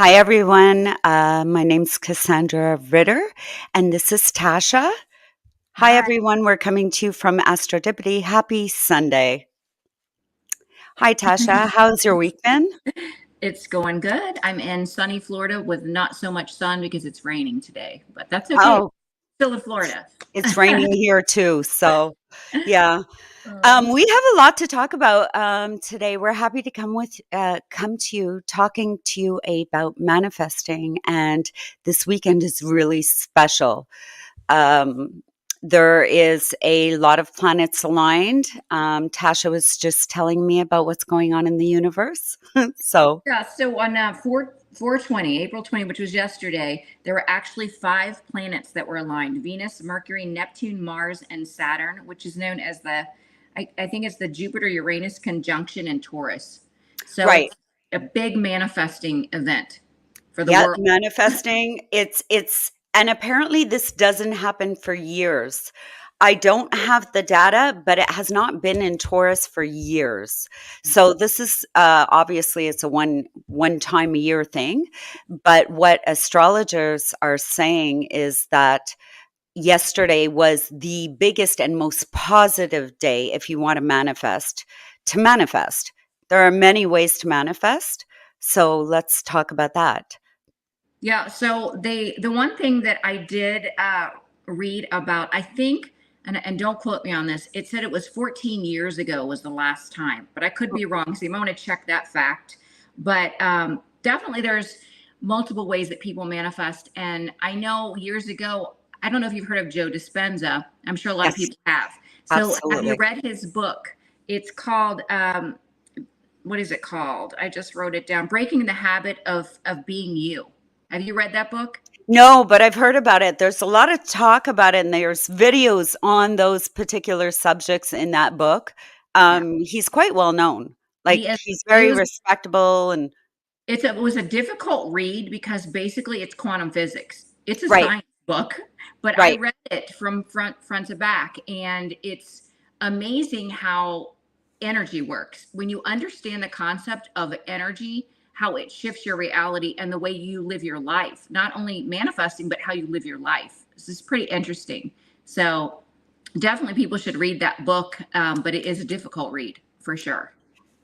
Hi, everyone. My name's Cassandra Ritter, and this is Tasha. Hi, Hi. everyone. We're coming to you from Astrodipity. Happy Sunday. Hi, Tasha. How's your week been? It's going good. I'm in sunny Florida with not so much sun because it's raining today, but that's okay. Oh, Still in Florida. it's raining here too. So, yeah. Uh, We have a lot to talk about today. We're happy to come to you, talking to you about manifesting, and this weekend is really special. Um, there is a lot of planets aligned. Tasha was just telling me about what's going on in the universe. So, yeah, so on 420, April 20, which was yesterday, there were actually 5 planets that were aligned: Venus, Mercury, Neptune, Mars, and Saturn, which is known as I think it's the Jupiter-Uranus conjunction in Taurus. So right. it's a big manifesting event for the Yeah, world. manifesting. And apparently this doesn't happen for years. I don't have the data, but it has not been in Taurus for years. So this is obviously it's a one time a year thing. But what astrologers are saying is that yesterday was the biggest and most positive day if you want to manifest. To manifest, there are many ways to manifest. So let's talk about that. Yeah, so the one thing that I did read about, I think, and don't quote me on this, it said it was 14 years ago was the last time, but I could be wrong. So you might want to check that fact. But definitely there's multiple ways that people manifest. And I know years ago, I don't know if you've heard of Joe Dispenza. I'm sure a lot of Yes, people have. So have you absolutely. read his book? It's called what is it called? I just wrote it down. Breaking the Habit of Being You. Have you read that book? No, but I've heard about it. There's a lot of talk about it, and there's videos on those particular subjects in that book. Yeah. He's quite well known. Like, He is, he's it very was respectable and it was a difficult read because basically it's quantum physics. It's a right, science book, but I right. read it from front to back, and it's amazing how energy works. When you understand the concept of energy, how it shifts your reality and the way you live your life, not only manifesting, but how you live your life. This is pretty interesting. So definitely people should read that book, but it is a difficult read for sure.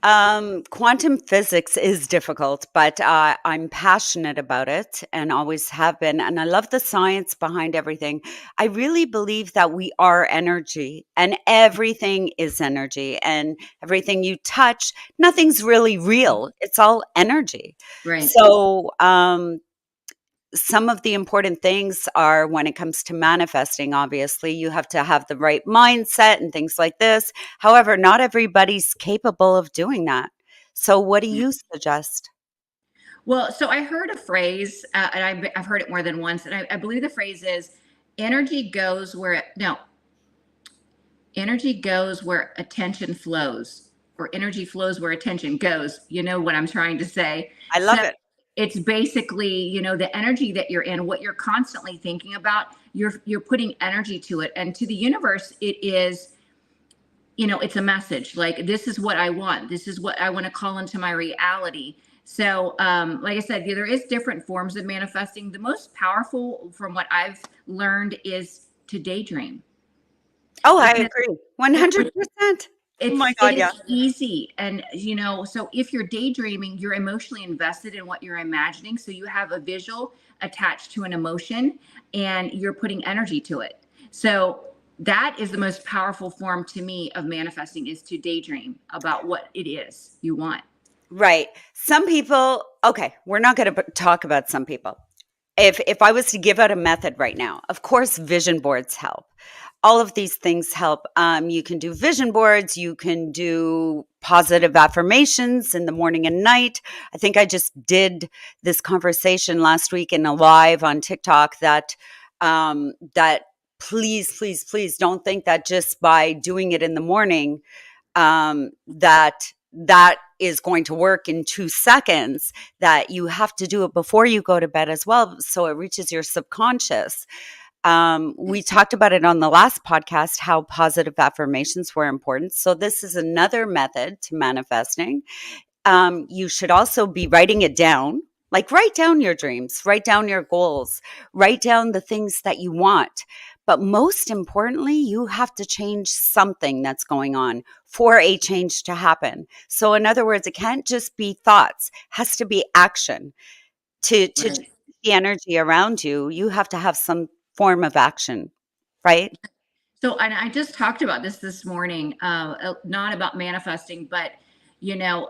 Quantum physics is difficult, but I'm passionate about it and always have been. And I love the science behind everything. I really believe that we are energy and everything is energy, and everything you touch, nothing's really real. It's all energy. Right. So, some of the important things are when it comes to manifesting, obviously, you have to have the right mindset and things like this. However, not everybody's capable of doing that. So, what do you suggest? Well, so I heard a phrase, and I've heard it more than once, and I believe the phrase is energy goes where no, energy goes where attention flows, or energy flows where attention goes. You know what I'm trying to say? I So love it. it's basically, the energy that you're in, what you're constantly thinking about, you're putting energy to it, and to the universe, it is, it's a message like, this is what I want, this is what I want to call into my reality. So like I said, there is different forms of manifesting. The most powerful, from what I've learned, is to daydream, Oh, I because agree. it 100%. Oh my it God. is Yeah. easy. And so if you're daydreaming, you're emotionally invested in what you're imagining, so you have a visual attached to an emotion, and you're putting energy to it. So that is the most powerful form to me of manifesting, is to daydream about what it is you want. Right. Some people, okay, we're not going to talk about some people. If I was to give out a method right now, of course, vision boards help. All of these things help. You can do vision boards. You can do positive affirmations in the morning and night. I think I just did this conversation last week in a live on TikTok that please, please, please don't think that just by doing it in the morning that is going to work in 2 seconds, that you have to do it before you go to bed as well, so it reaches your subconscious. We talked about it on the last podcast, how positive affirmations were important. So this is another method to manifesting. You should also be writing it down. Like, write down your dreams, write down your goals, write down the things that you want. But most importantly, you have to change something that's going on for a change to happen. So in other words, it can't just be thoughts, it has to be action. To change Right. the energy around you, you have to have some form of action, right? So, and I just talked about this morning, not about manifesting, but you know,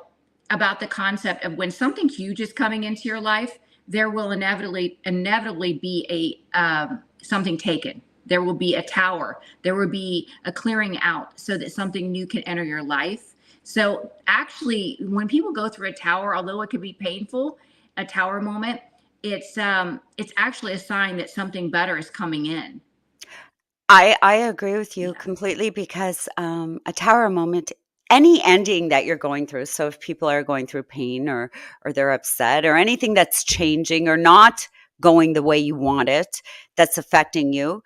about the concept of when something huge is coming into your life, there will inevitably be a something taken. There will be a tower. There will be a clearing out so that something new can enter your life. So, actually, when people go through a tower, although it could be painful, a tower moment, it's actually a sign that something better is coming in. I agree with you Yeah. completely because a tower moment, any ending that you're going through. So if people are going through pain or they're upset or anything that's changing or not going the way you want it, that's affecting you,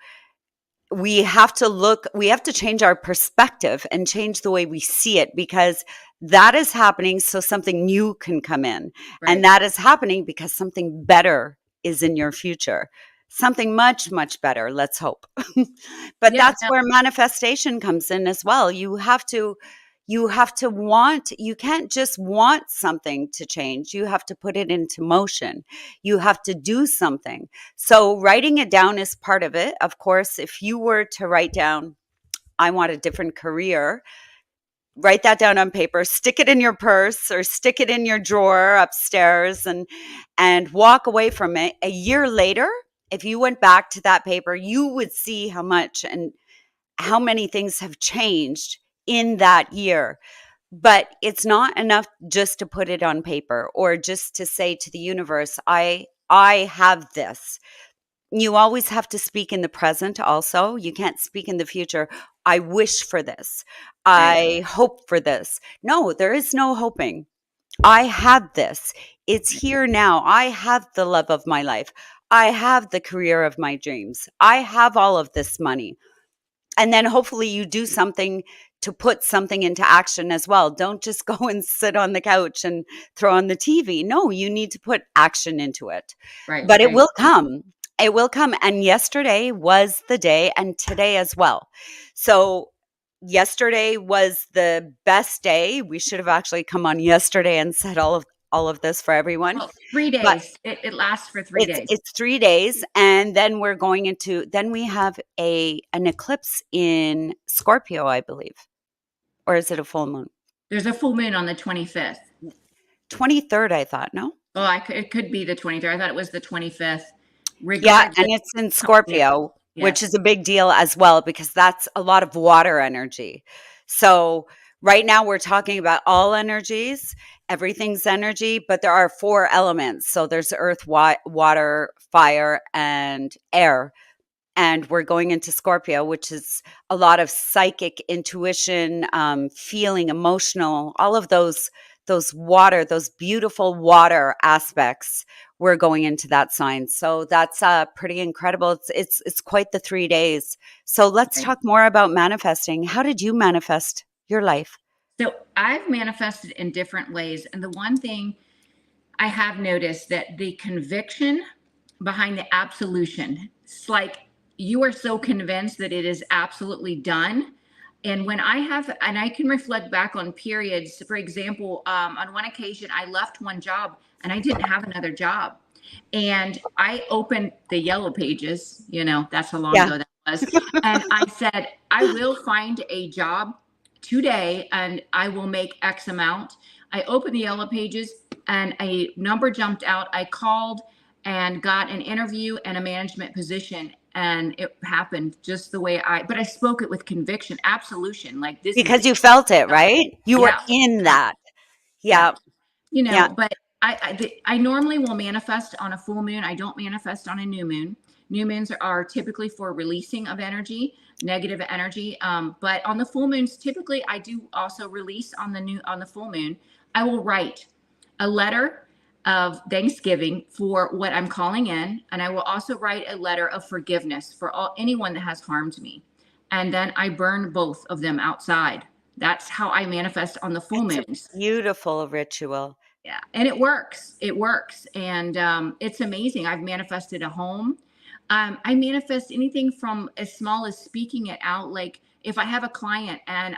we have to change our perspective and change the way we see it because that is happening so something new can come in. And Right. that is happening because something better is in your future. Something much, much better, let's hope. But Yeah. that's where manifestation comes in as well. You have to want, you can't just want something to change. You have to put it into motion. You have to do something. So writing it down is part of it. Of course, if you were to write down, I want a different career, write that down on paper, stick it in your purse or stick it in your drawer upstairs and walk away from it. A year later, if you went back to that paper, you would see how much and how many things have changed in that year. But it's not enough just to put it on paper or just to say to the universe, I have this. You always have to speak in the present also. You can't speak in the future. I wish for this. Right. I hope for this. No, there is no hoping. I have this. It's here now. I have the love of my life. I have the career of my dreams. I have all of this money. And then hopefully you do something to put something into action as well. Don't just go and sit on the couch and throw on the TV. No, you need to put action into it. Right. But it Right. will come. It will come. And yesterday was the day, and today as well. So yesterday was the best day. We should have actually come on yesterday and said all of this for everyone. Well, 3 But days. It lasts for 3 it's days. it's 3 days, and then then we have an eclipse in Scorpio, I believe. Or is it a full moon? There's a full moon on the 25th. 23rd, I thought, no? Oh, it could be the 23rd. I thought it was the 25th. Yeah, Regardless. and it's in Yeah. Scorpio, which Yes. is a big deal as well because that's a lot of water energy. So, right now we're talking about all energies, everything's energy, but there are 4 elements. So there's earth, water, fire, and air. And we're going into Scorpio, which is a lot of psychic intuition, feeling, emotional, all of those beautiful water aspects. We're going into that sign, so that's pretty incredible. It's quite the 3 days. So let's Right. talk more about manifesting. How did you manifest your life? So I've manifested in different ways. And the one thing I have noticed that the conviction behind the absolution, it's like you are so convinced that it is absolutely done. And when and I can reflect back on periods, for example, on one occasion, I left one job and I didn't have another job. And I opened the yellow pages, that's how long Yeah. ago that was. And I said, I will find a job today and I will make X amount. I opened the yellow pages and a number jumped out. I called and got an interview and a management position. And it happened just the way but I spoke it with conviction, absolution. Like this is Because it. you felt it, right? You were Yeah. in Yeah. that. Yeah. Yeah. Yeah. But I normally will manifest on a full moon. I don't manifest on a new moon. New moons are typically for releasing of energy, negative energy. But on the full moons, typically I do also release on the full moon. I will write a letter of thanksgiving for what I'm calling in, and I will also write a letter of forgiveness for anyone that has harmed me. And then I burn both of them outside. That's how I manifest on the full It's a moons. beautiful ritual. Yeah. And it works. It works. And it's amazing. I've manifested a home. I manifest anything from as small as speaking it out. Like if I have a client and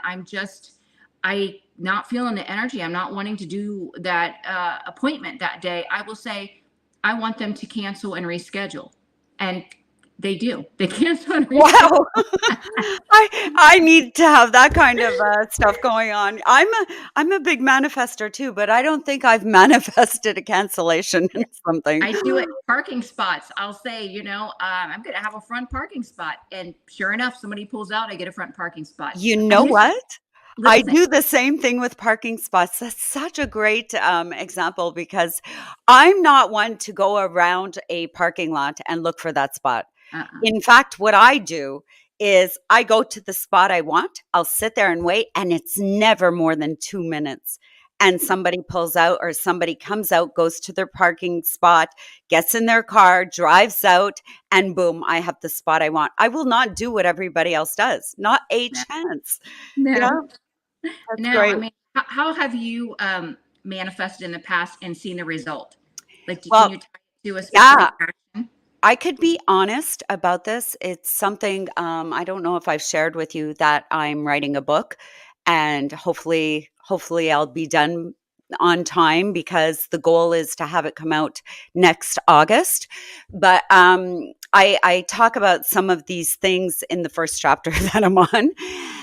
I not feeling the energy, I'm not wanting to do that appointment that day, I will say, I want them to cancel and reschedule. And they do. They cancel and reschedule. Wow. I need to have that kind of stuff going on. I'm a big manifester too, but I don't think I've manifested a cancellation in something. I do it parking spots. I'll say, I'm going to have a front parking spot. And sure enough, somebody pulls out, I get a front parking spot. You know what? I Listen. do the same thing with parking spots. That's such a great example because I'm not one to go around a parking lot and look for that spot. In fact, what I do is I go to the spot I want. I'll sit there and wait, and it's never more than 2 minutes. And somebody pulls out or somebody comes out, goes to their parking spot, gets in their car, drives out, and boom, I have the spot I want. I will not do what everybody else does. Not a chance. No. Yeah, that's No, great. I mean, how have you manifested in the past and seen the result? Like, Well, can you tie it to a specific action? I could be honest about this. It's something I don't know if I've shared with you that I'm writing a book, and hopefully I'll be done on time because the goal is to have it come out next August. But I talk about some of these things in the first chapter that I'm on.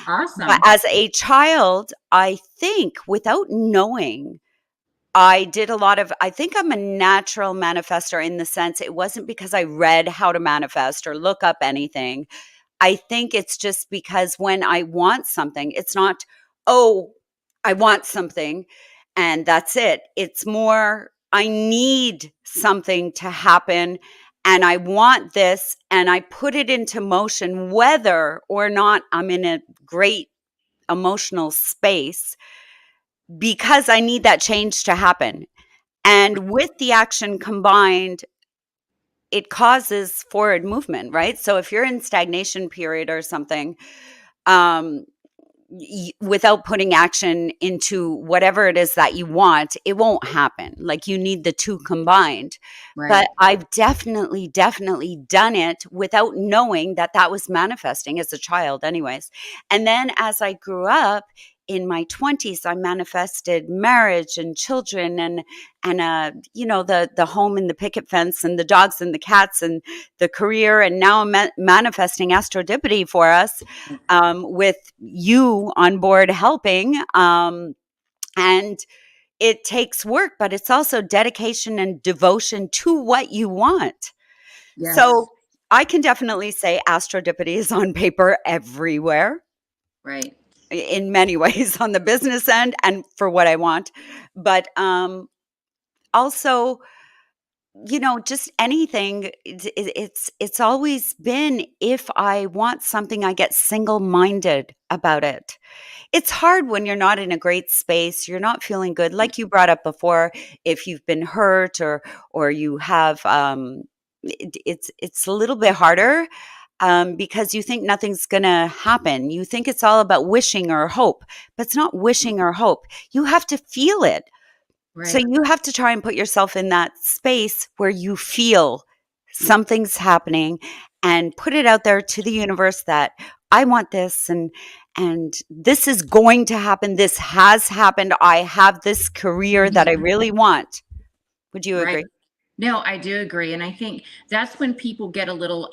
Awesome. But as a child, I think without knowing, I think I'm a natural manifester in the sense it wasn't because I read how to manifest or look up anything. I think it's just because when I want something, it's not, oh, I want something and that's it. It's more, I need something to happen and I want this and I put it into motion, whether or not I'm in a great emotional space because I need that change to happen. And with the action combined, it causes forward movement, right? So if you're in stagnation period or something, um, without putting action into whatever it is that you want, it won't happen. Like you need the two combined. Right. But I've definitely done it without knowing that that was manifesting as a child anyways. And then as I grew up, in my 20s, I manifested marriage and children and the home and the picket fence and the dogs and the cats and the career. And now I'm manifesting Astrodipity for us with you on board helping. And it takes work, but it's also dedication and devotion to what you want. Yes. So I can definitely say Astrodipity is on paper everywhere. Right. In many ways on the business end and for what I want. But also, just anything, it's always been if I want something, I get single-minded about it. It's hard when you're not in a great space, you're not feeling good. Like you brought up before, if you've been hurt or you have, it's a little bit harder. Because you think nothing's going to happen. You think it's all about wishing or hope, but it's not wishing or hope. You have to feel it. Right. So you have to try and put yourself in that space where you feel something's happening and put it out there to the universe that I want this and this is going to happen. This has happened. I have this career that I really want. Would you agree? Right. No, I do agree. And I think that's when people get a little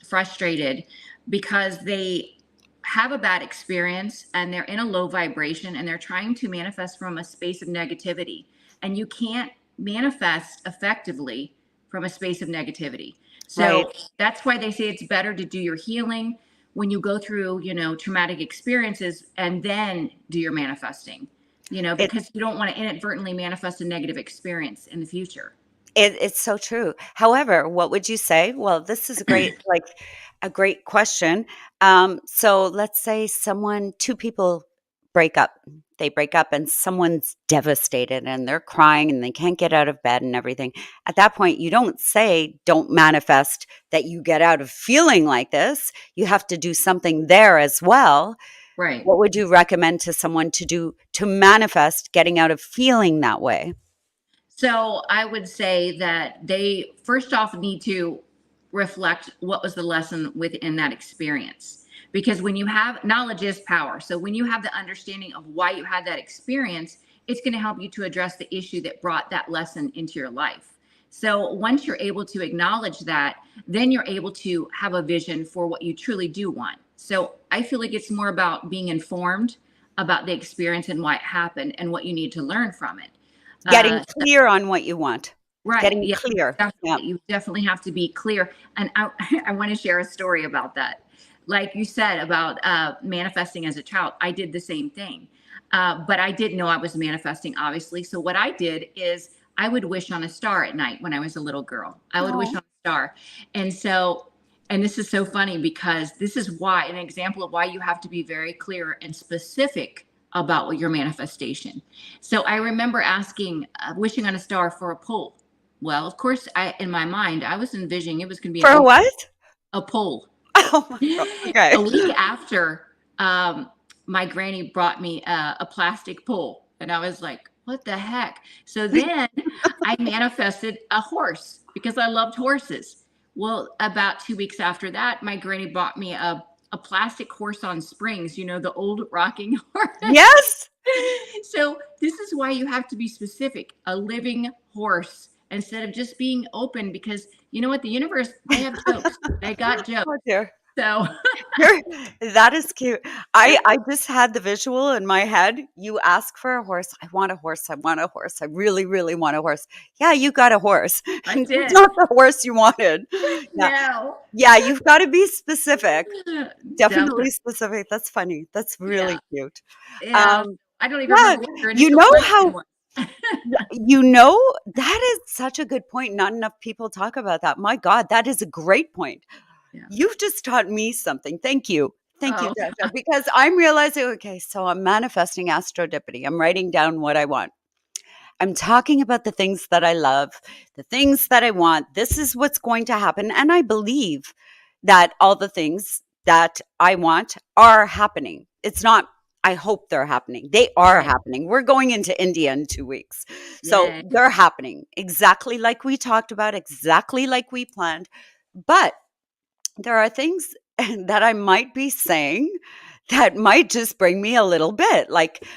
frustrated because they have a bad experience and they're in a low vibration and they're trying to manifest from a space of negativity. And you can't manifest effectively from a space of negativity. So that's why they say it's better to do your healing when you go through, traumatic experiences and then do your manifesting, because you don't want to inadvertently manifest a negative experience in the future. It's so true. However, what would you say? Well, this is a great question. So let's say two people break up. They break up and someone's devastated and they're crying and they can't get out of bed and everything. At that point, you don't say, don't manifest that you get out of feeling like this. You have to do something there as well. Right. What would you recommend to someone to do to manifest getting out of feeling that way? So I would say that they first off need to reflect what was the lesson within that experience. Because when you have knowledge is power. So when you have the understanding of why you had that experience, it's going to help you to address the issue that brought that lesson into your life. So once you're able to acknowledge that, then you're able to have a vision for what you truly do want. So I feel like it's more about being informed about the experience and why it happened and what you need to learn from it. Getting clear on what you want. Right. Getting Yeah, clear. definitely. Yeah. You definitely have to be clear. And I want to share a story about that. Like you said about manifesting as a child, I did the same thing. But I didn't know I was manifesting, obviously. So what I did is I would wish on a star at night when I was a little girl. I would wish on a star. And so, and this is so funny because this is why, an example of why you have to be very clear and specific about what your manifestation. So I remember asking, wishing on a star for a pole. Well, of course, in my mind, I was envisioning it was going to be For what? a pole. Oh my God. Okay. A week after, my granny brought me a plastic pole, and I was like, "What the heck?" So then I manifested a horse because I loved horses. Well, about 2 weeks after that, my granny bought me a plastic horse on springs. You know, the old rocking horse. Yes. So this is why you have to be specific. A living horse instead of just being open, because you know what, the universe, they have jokes. They got jokes. Oh dear. So That is cute. I just had the visual in my head. You ask for a horse. I want a horse. I want a horse. I really, really want a horse. Yeah, you got a horse. I did. It's not the horse you wanted. Yeah. No. Yeah, you've got to be specific. Definitely Definitely. specific. That's funny. That's really cute. Yeah. I don't even yeah, remember what your you initial know question how was. you know that is such a good point. Not enough people talk about that. My God, that is a great point. Yeah. You've just taught me something. Thank you. Thank you, Oh. Sasha, because I'm realizing, okay, so I'm manifesting Astrodipity. I'm writing down what I want. I'm talking about the things that I love, the things that I want. This is what's going to happen. And I believe that all the things that I want are happening. It's not, I hope they're happening. They are Right. happening. We're going into India in 2 weeks. So Yay. they're happening exactly like we talked about, exactly like we planned. But there are things that I might be saying that might just bring me a little bit like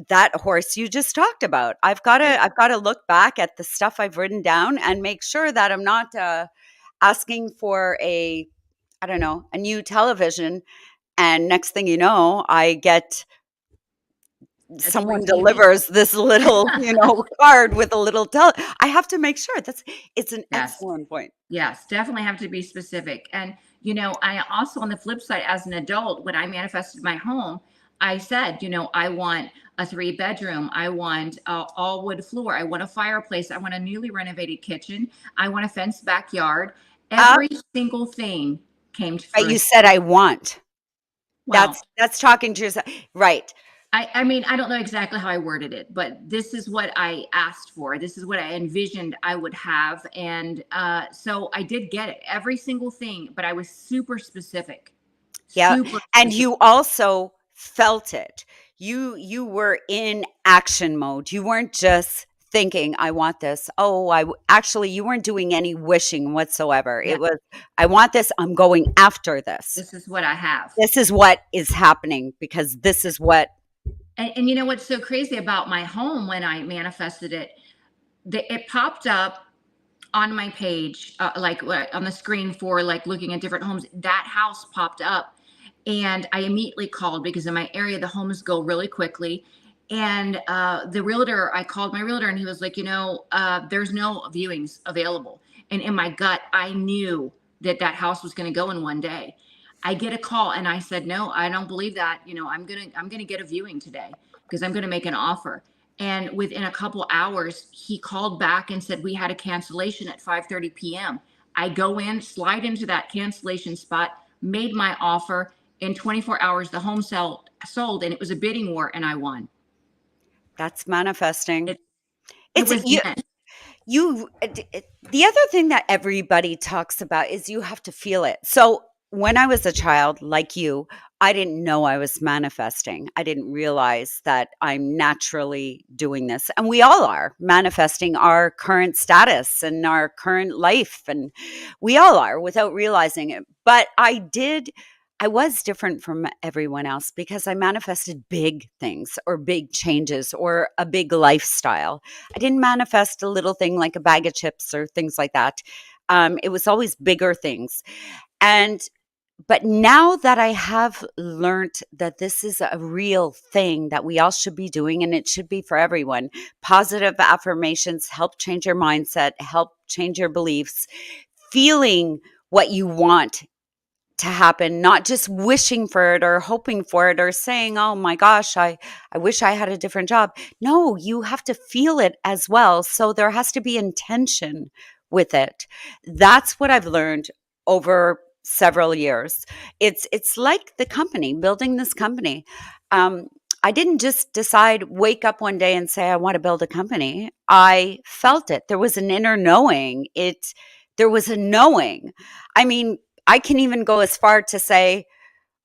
that horse you just talked about. I've got to look back at the stuff I've written down and make sure that I'm not asking for I don't know, a new television, and next thing you know, I get someone delivers this little, card with a little I have to make sure it's an Yes. excellent point. Yes, definitely have to be specific. And, I also, on the flip side, as an adult, when I manifested my home, I said, I want a 3-bedroom. I want all wood floor. I want a fireplace. I want a newly renovated kitchen. I want a fenced backyard. Every single thing came to But fruition. you said I want. Well, That's talking to yourself. Right. I mean, I don't know exactly how I worded it, but this is what I asked for. This is what I envisioned I would have. And so I did get it, every single thing, but I was super specific. Yeah. Super And specific. you also felt it. You were in action mode. You weren't just thinking, I want this. Oh, actually, you weren't doing any wishing whatsoever. Yeah. It was, I want this. I'm going after this. This is what I have. This is what is happening because this is what. And you know what's so crazy about my home when I manifested it? It popped up on my page, like on the screen for like looking at different homes. That house popped up, and I immediately called because in my area the homes go really quickly. And the realtor, I called my realtor, and he was like, there's no viewings available. And in my gut, I knew that house was going to go in one day. I get a call and I said, no, I don't believe that. I'm going to get a viewing today because I'm going to make an offer. And within a couple hours, he called back and said, we had a cancellation at 5:30 p.m. I go in, slide into that cancellation spot, made my offer. In 24 hours, the home sold, and it was a bidding war, and I won. That's manifesting. It was The other thing that everybody talks about is you have to feel it. So when I was a child, like you, I didn't know I was manifesting. I didn't realize that I'm naturally doing this. And we all are manifesting our current status and our current life. And we all are without realizing it. But I was different from everyone else because I manifested big things or big changes or a big lifestyle. I didn't manifest a little thing like a bag of chips or things like that. It was always bigger things. And but now that I have learned that this is a real thing that we all should be doing, and it should be for everyone, positive affirmations help change your mindset, help change your beliefs, feeling what you want to happen, not just wishing for it or hoping for it or saying, oh my gosh, I wish I had a different job. No, you have to feel it as well. So there has to be intention with it. That's what I've learned over several years. It's like the company, building this company. I didn't just decide, wake up one day and say, I want to build a company. I felt it. There was an inner knowing. There was a knowing. I mean, I can even go as far to say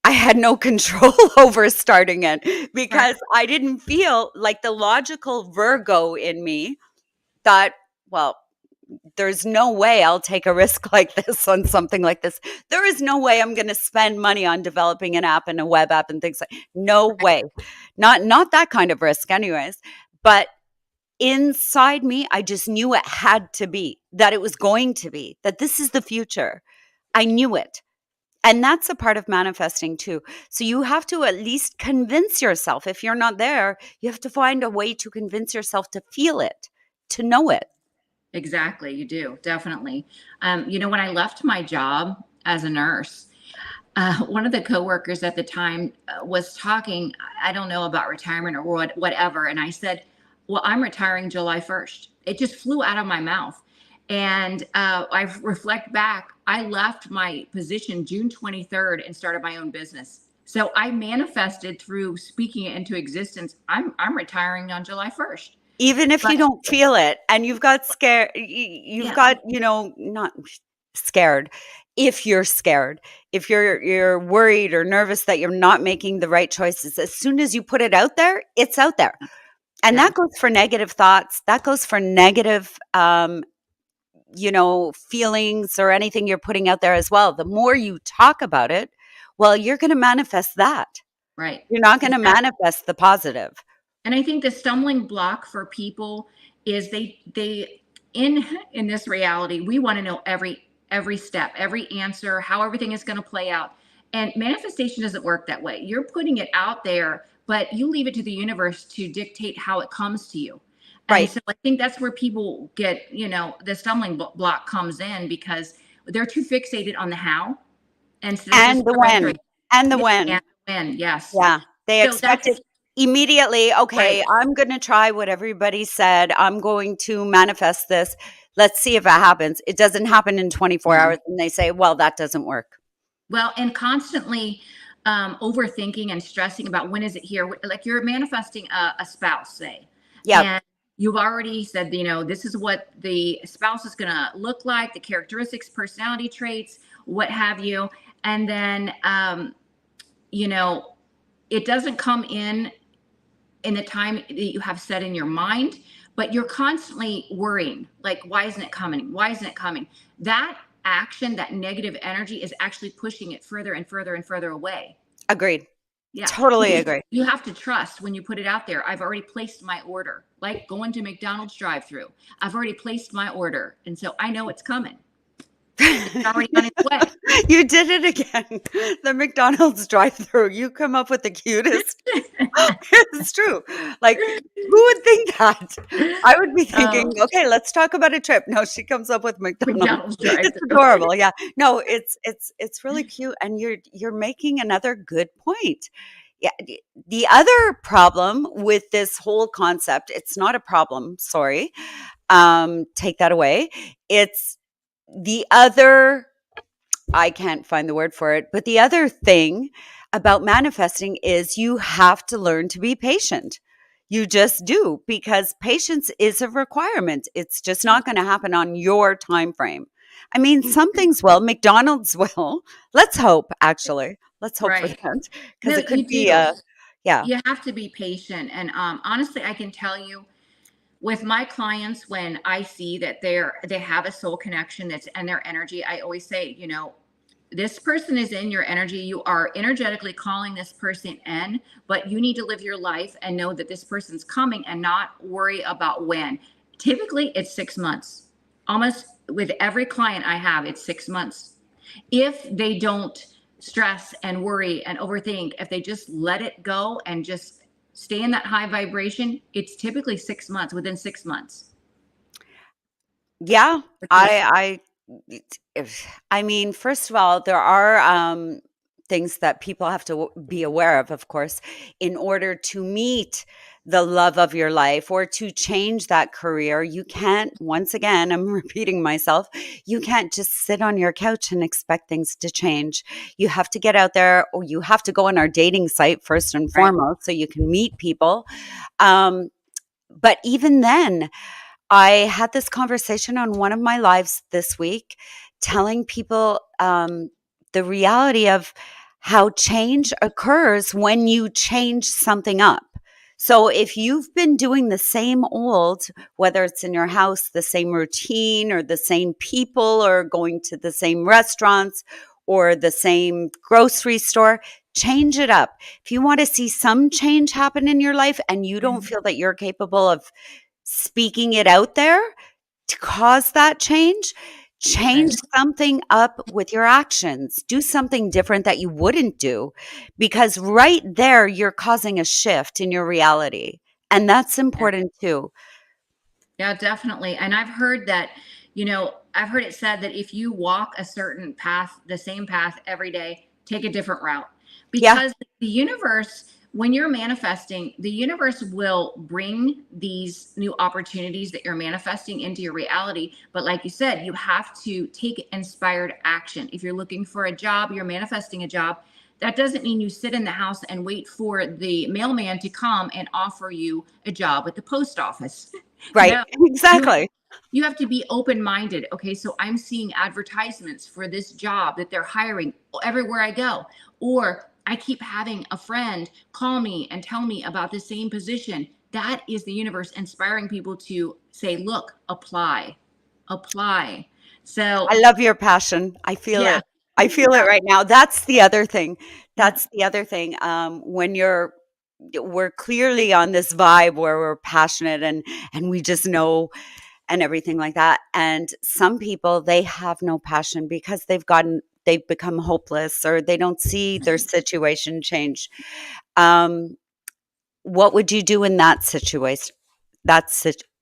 I had no control over starting it because I didn't feel like the logical Virgo in me thought, well, there's no way I'll take a risk like this on something like this. There is no way I'm going to spend money on developing an app and a web app and things like, no way. Not that kind of risk anyways. But inside me, I just knew it had to be, that it was going to be, that this is the future. I knew it. And that's a part of manifesting too. So you have to at least convince yourself. If you're not there, you have to find a way to convince yourself to feel it, to know it. Exactly. You do. Definitely. When I left my job as a nurse, one of the coworkers at the time was talking, I don't know, about retirement or whatever. And I said, well, I'm retiring July 1st. It just flew out of my mouth. And I reflect back, I left my position June 23rd and started my own business. So I manifested through speaking it into existence. I'm retiring on July 1st. Even if you don't feel it and you've got scared, you've got, not scared. If you're scared, if you're worried or nervous that you're not making the right choices, as soon as you put it out there, it's out there. And that goes for negative thoughts. That goes for negative, feelings or anything you're putting out there as well. The more you talk about it, well, you're going to manifest that. Right. You're not going to manifest the positive. And I think the stumbling block for people is they in this reality, we want to know every step, every answer, how everything is going to play out. And manifestation doesn't work that way. You're putting it out there, but you leave it to the universe to dictate how it comes to you. And right. So I think that's where people get, the stumbling block comes in because they're too fixated on the how and the when. And the when. And the when, yes. Yeah. They expect it immediately. Okay, right. I'm going to try what everybody said. I'm going to manifest this. Let's see if it happens. It doesn't happen in 24 hours. And they say, well, that doesn't work. Well, and constantly overthinking and stressing about when is it here? Like you're manifesting a spouse, say. Yeah. And you've already said, this is what the spouse is going to look like, the characteristics, personality traits, what have you. And then, it doesn't come in the time that you have set in your mind, but you're constantly worrying, like, why isn't it coming? Why isn't it coming? That action, that negative energy is actually pushing it further and further and further away. Agreed. Yeah. Totally agree. You have to trust when you put it out there. I've already placed my order, like going to McDonald's drive-through. I've already placed my order. And so I know it's coming. It's already on its way. You did it again. The McDonald's drive-through. You come up with the cutest. It's true. Like, who would think that? I would be thinking, okay, let's talk about a trip. No, she comes up with McDonald's. It's adorable. Yeah. No, it's really cute, and you're making another good point. Yeah. The other problem with this whole concept, it's not a problem. Sorry. Take that away. It's the other, I can't find the word for it, but the other thing about manifesting is you have to learn to be patient. You just do, because patience is a requirement. It's just not going to happen on your time frame. I mean, some things will. McDonald's will. Let's hope, actually. Let's hope for Right. that because No, it could you be do. yeah. You have to be patient. And honestly, I can tell you with my clients, when I see that they have a soul connection that's in their energy, I always say, this person is in your energy. You are energetically calling this person in, but you need to live your life and know that this person's coming and not worry about when. Typically, it's 6 months. Almost with every client I have, it's 6 months. If they don't stress and worry and overthink, if they just let it go and just stay in that high vibration, it's typically 6 months, within 6 months. Yeah, Which is I mean, first of all, there are things that people have to be aware of course, in order to meet the love of your life or to change that career. You can't, once again, I'm repeating myself, you can't just sit on your couch and expect things to change. You have to get out there, or you have to go on our dating site first and right. foremost so you can meet people. Um, but even then, I had this conversation on one of my lives this week, telling people the reality of how change occurs when you change something up. So if you've been doing the same old, whether it's in your house, the same routine or the same people or going to the same restaurants or the same grocery store, change it up. If you want to see some change happen in your life and you don't feel that you're capable of speaking it out there to cause that change Right. something up with your actions. Do something different that you wouldn't do, because right there you're causing a shift in your reality. And that's Yeah. important too. Yeah, definitely. And I've heard that, I've heard it said that if you walk a certain path, the same path every day, take a different route. Yeah, Because the universe, when you're manifesting, the universe will bring these new opportunities that you're manifesting into your reality. But like you said, you have to take inspired action. If you're looking for a job, you're manifesting a job. That doesn't mean you sit in the house and wait for the mailman to come and offer you a job at the post office. right. No, you have Exactly. you have to be open-minded. Okay, so I'm seeing advertisements for this job that they're hiring everywhere I go, or I keep having a friend call me and tell me about the same position. That is the universe inspiring people to say, "Look, apply, apply." So, I love your passion. I feel yeah, it. I feel it yeah, right now. That's the other thing. yeah, That's the other thing. When we're clearly on this vibe where we're passionate and we just know and everything like that. And some people, they have no passion because they've become hopeless or they don't see their situation change. Um, what would you do in that situation?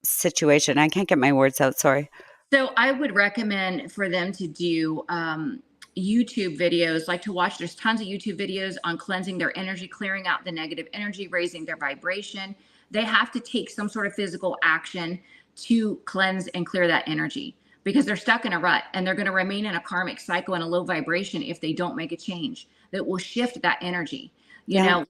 Situation. I can't get my words out. Sorry. So I would recommend for them to do YouTube videos, like to watch. There's tons of YouTube videos on cleansing their energy, clearing out the negative energy, raising their vibration. They have to take some sort of physical action to cleanse and clear that energy because they're stuck in a rut and they're going to remain in a karmic cycle and a low vibration if they don't make a change that will shift that energy. You Yeah. know,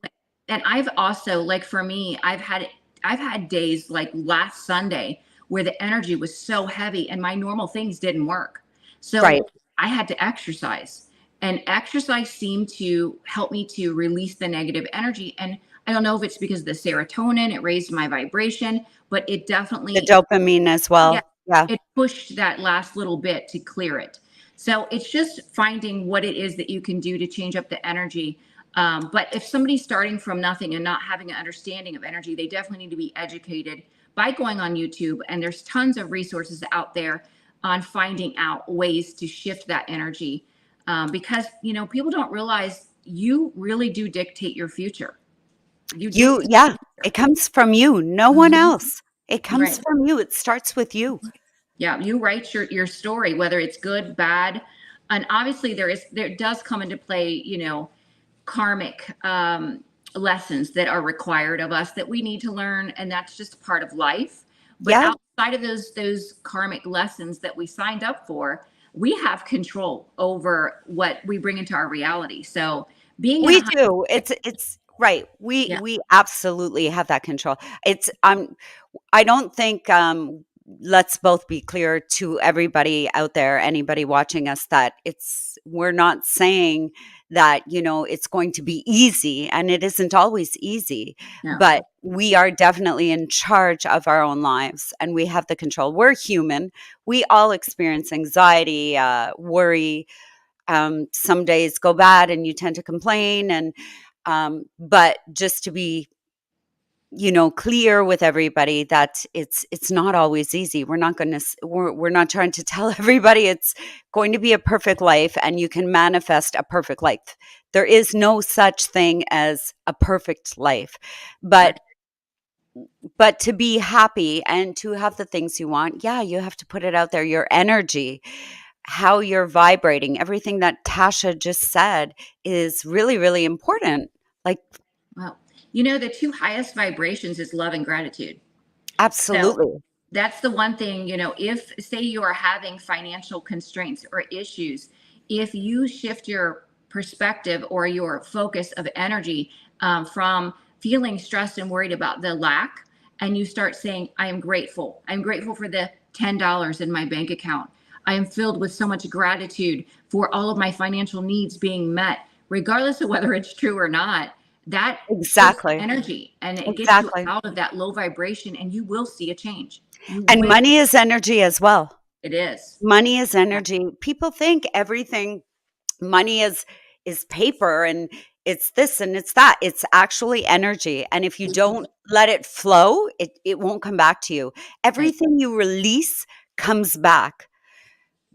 and I've also, like, for me, I've had days like last Sunday where the energy was so heavy and my normal things didn't work. Right. So I had to exercise, and exercise seemed to help me to release the negative energy. And I don't know if it's because of the serotonin, it raised my vibration, but it The definitely, dopamine as yeah, well. Yeah. it pushed that last little bit to clear it. So it's just finding what it is that you can do to change up the energy. But if somebody's starting from nothing and not having an understanding of energy, they definitely need to be educated by going on YouTube. And there's tons of resources out there on finding out ways to shift that energy. Because, people don't realize you really do dictate your future. You You, dictate yeah, your it future. comes from you, no one Mhm. else. It comes Right. from you. It starts with you. Yeah, you write your story, whether it's good, bad, and obviously there does come into play, karmic lessons that are required of us that we need to learn, and that's just part of life. But Yeah, outside of those karmic lessons that we signed up for, we have control over what we bring into our reality. So being in a we high, do. It's right. We yeah, we absolutely have that control. It's I don't think let's both be clear to everybody out there, anybody watching us, that we're not saying that, it's going to be easy, and it isn't always easy, No. but we are definitely in charge of our own lives and we have the control. We're human. We all experience anxiety, worry. Some days go bad and you tend to complain, and but just to be clear with everybody that it's not always easy. We're not going to we're not trying to tell everybody it's going to be a perfect life and you can manifest a perfect life. There is no such thing as a perfect life, but to be happy and to have the things you want, yeah, you have to put it out there. Your energy, how you're vibrating, everything that Tasha just said is really, really important. Like, Well, the two highest vibrations is love and gratitude. So absolutely. that's the one thing, if say you are having financial constraints or issues, if you shift your perspective or your focus of energy from feeling stressed and worried about the lack, and you start saying, I am grateful. I'm grateful for the $10 in my bank account. I am filled with so much gratitude for all of my financial needs being met, regardless of whether it's true or not. That shifts Exactly. energy and it gets you Exactly. out of that low vibration, and you will see a change. You And will. money is energy as well. It is. Money is Yeah. energy. People think everything money is paper and it's this and it's that. It's actually energy. And if you don't let it flow, it won't come back to you. Right. Everything you release comes back.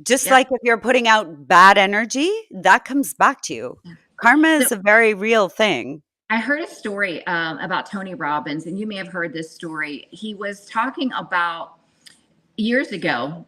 Just Yep. like if you're putting out bad energy, that comes back to you. Yeah. Karma So is a very real thing. I heard a story about Tony Robbins, and you may have heard this story. He was talking about years ago,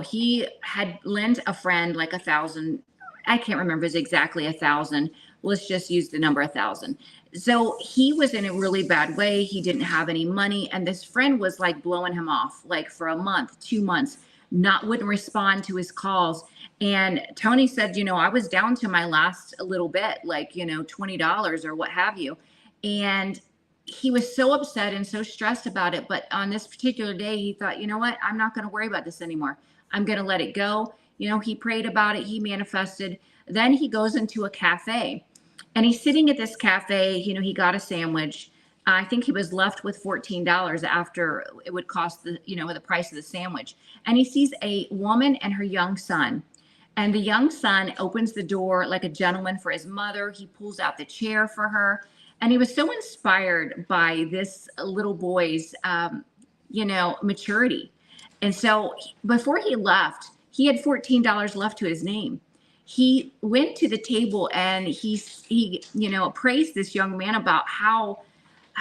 he had lent a friend like 1,000. I can't remember if it's exactly 1,000. Let's just use the number 1,000. So he was in a really bad way. He didn't have any money, and this friend was like blowing him off, like for a month, 2 months, wouldn't respond to his calls. And Tony said, I was down to my last little bit, like, $20 or what have you. And he was so upset and so stressed about it. But on this particular day, he thought, you know what? I'm not going to worry about this anymore. I'm going to let it go. He prayed about it. He manifested. Then he goes into a cafe and he's sitting at this cafe. He got a sandwich. I think he was left with $14 after it would cost the price of the sandwich. And he sees a woman and her young son. And the young son opens the door like a gentleman for his mother. He pulls out the chair for her. And he was so inspired by this little boy's, maturity. And so before he left, he had $14 left to his name. He went to the table and he praised this young man about how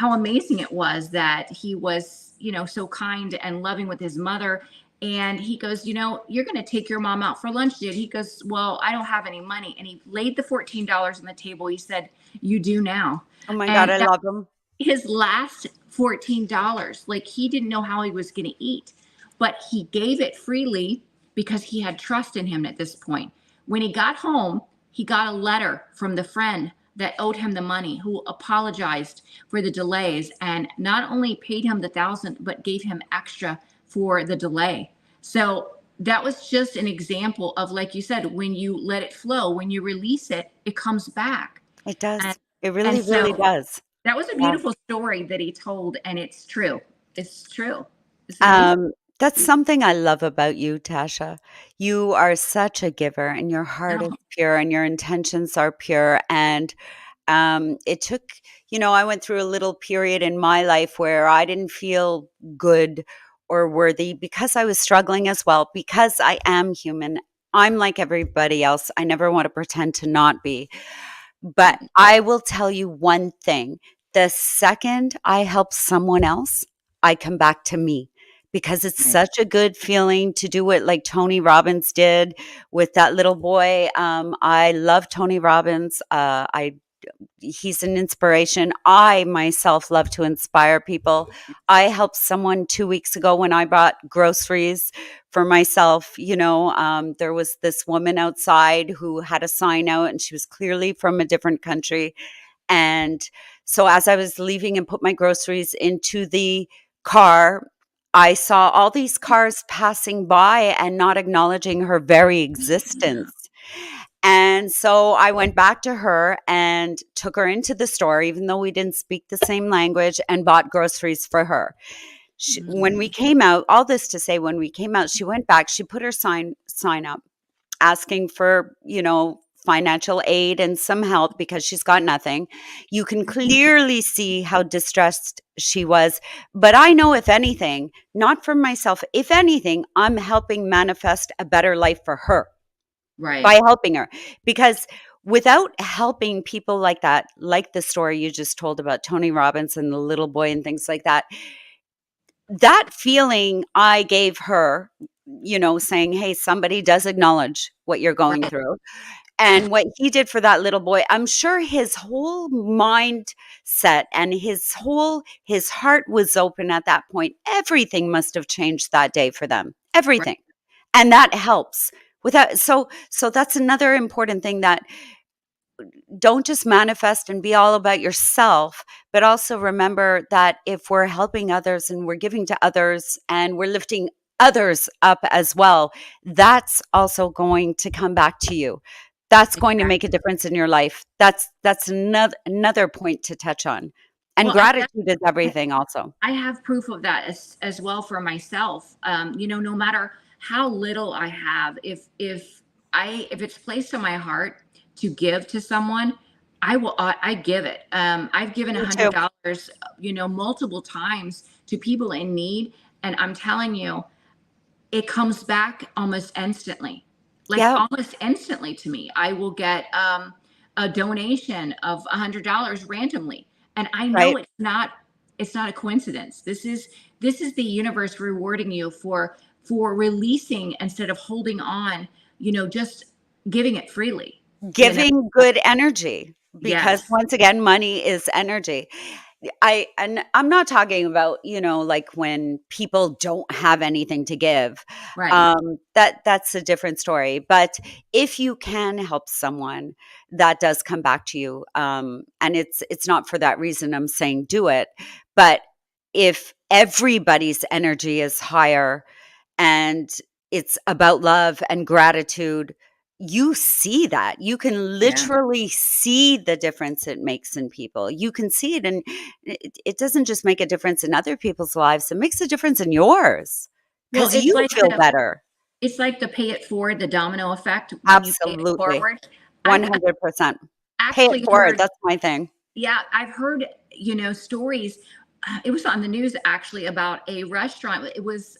amazing it was that he was, so kind and loving with his mother. And he goes, you're going to take your mom out for lunch, dude. He goes, well, I don't have any money. And he laid the $14 on the table. He said, you do now. Oh my God, And I that love them. his last $14. Like he didn't know how he was going to eat, but he gave it freely because he had trust in him at this point. When he got home, he got a letter from the friend that owed him the money, who apologized for the delays and not only paid him the 1,000, but gave him extra for the delay. So that was just an example of, like you said, when you let it flow, when you release it, it comes back. It does. And It and really, really so does. that was a Yeah. beautiful story that he told, and it's true. It's true. It's amazing. That's something I love about you, Tasha. You are such a giver, and your heart is Oh, pure, and your intentions are pure. And it took, I went through a little period in my life where I didn't feel good or worthy because I was struggling as well, because I am human. I'm like everybody else. I never want to pretend to not be. But right, I will tell you one thing. The second I help someone else, I come back to me because it's right. such a good feeling to do it like Tony Robbins did with that little boy. I love Tony Robbins. He's an inspiration. I myself love to inspire people. I helped someone 2 weeks ago when I bought groceries for myself. There was this woman outside who had a sign out and she was clearly from a different country. And so as I was leaving and put my groceries into the car, I saw all these cars passing by and not acknowledging her very Yeah. existence. And so I went back to her and took her into the store, even though we didn't speak the same language, and bought groceries for her. When we Mm. came out, all this to say, when we came out, she went back, she put her sign up asking for, financial aid and some help because she's got nothing. You can clearly see how distressed she was. But I know, if anything, not for myself, if anything, I'm helping manifest a better life for her Right. by helping her. Because without helping people like that, like the story you just told about Tony Robbins and the little boy and things like that, that feeling I gave her, saying, hey, somebody does acknowledge what you're going Right. through. And what he did for that little boy, I'm sure his whole mindset and his heart was open at that point. Everything must have changed that day for them. Right. Everything. And that helps. Without so that's another important thing, that don't just manifest and be all about yourself, but also remember that if we're helping others and we're giving to others and we're lifting others up as well, that's also going to come back to you. That's going to make a Exactly. difference in your life. That's another point to touch on. And Well, gratitude is I everything also. I have proof of that as well for myself. No matter how little I have, if it's placed on my heart to give to someone, I give it. I've given Me too. $100, multiple times to people in need, and I'm telling you, it comes back almost instantly, like Yeah, almost instantly to me. I will get a donation of $100 randomly, and I know right. it's not a coincidence. This is the universe rewarding you for releasing instead of holding on. Just giving it freely. You know. Giving good energy, because Yes. once again, money is energy. I'm not talking about, like when people don't have anything to give. Right. That's a different story. But if you can help someone, that does come back to you. And it's not for that reason I'm saying do it. But if everybody's energy is higher and it's about love and gratitude, you see that. You can Yeah. literally see the difference it makes in people. You can see it, and it doesn't just make a difference in other people's lives, it makes a difference in yours Well, because you feel better. it's like the pay it forward, the domino effect when you pay it Absolutely. forward. I've 100%. Pay it actually forward. heard That's my thing. Yeah, I've heard, stories. It was on the news actually about a restaurant. It was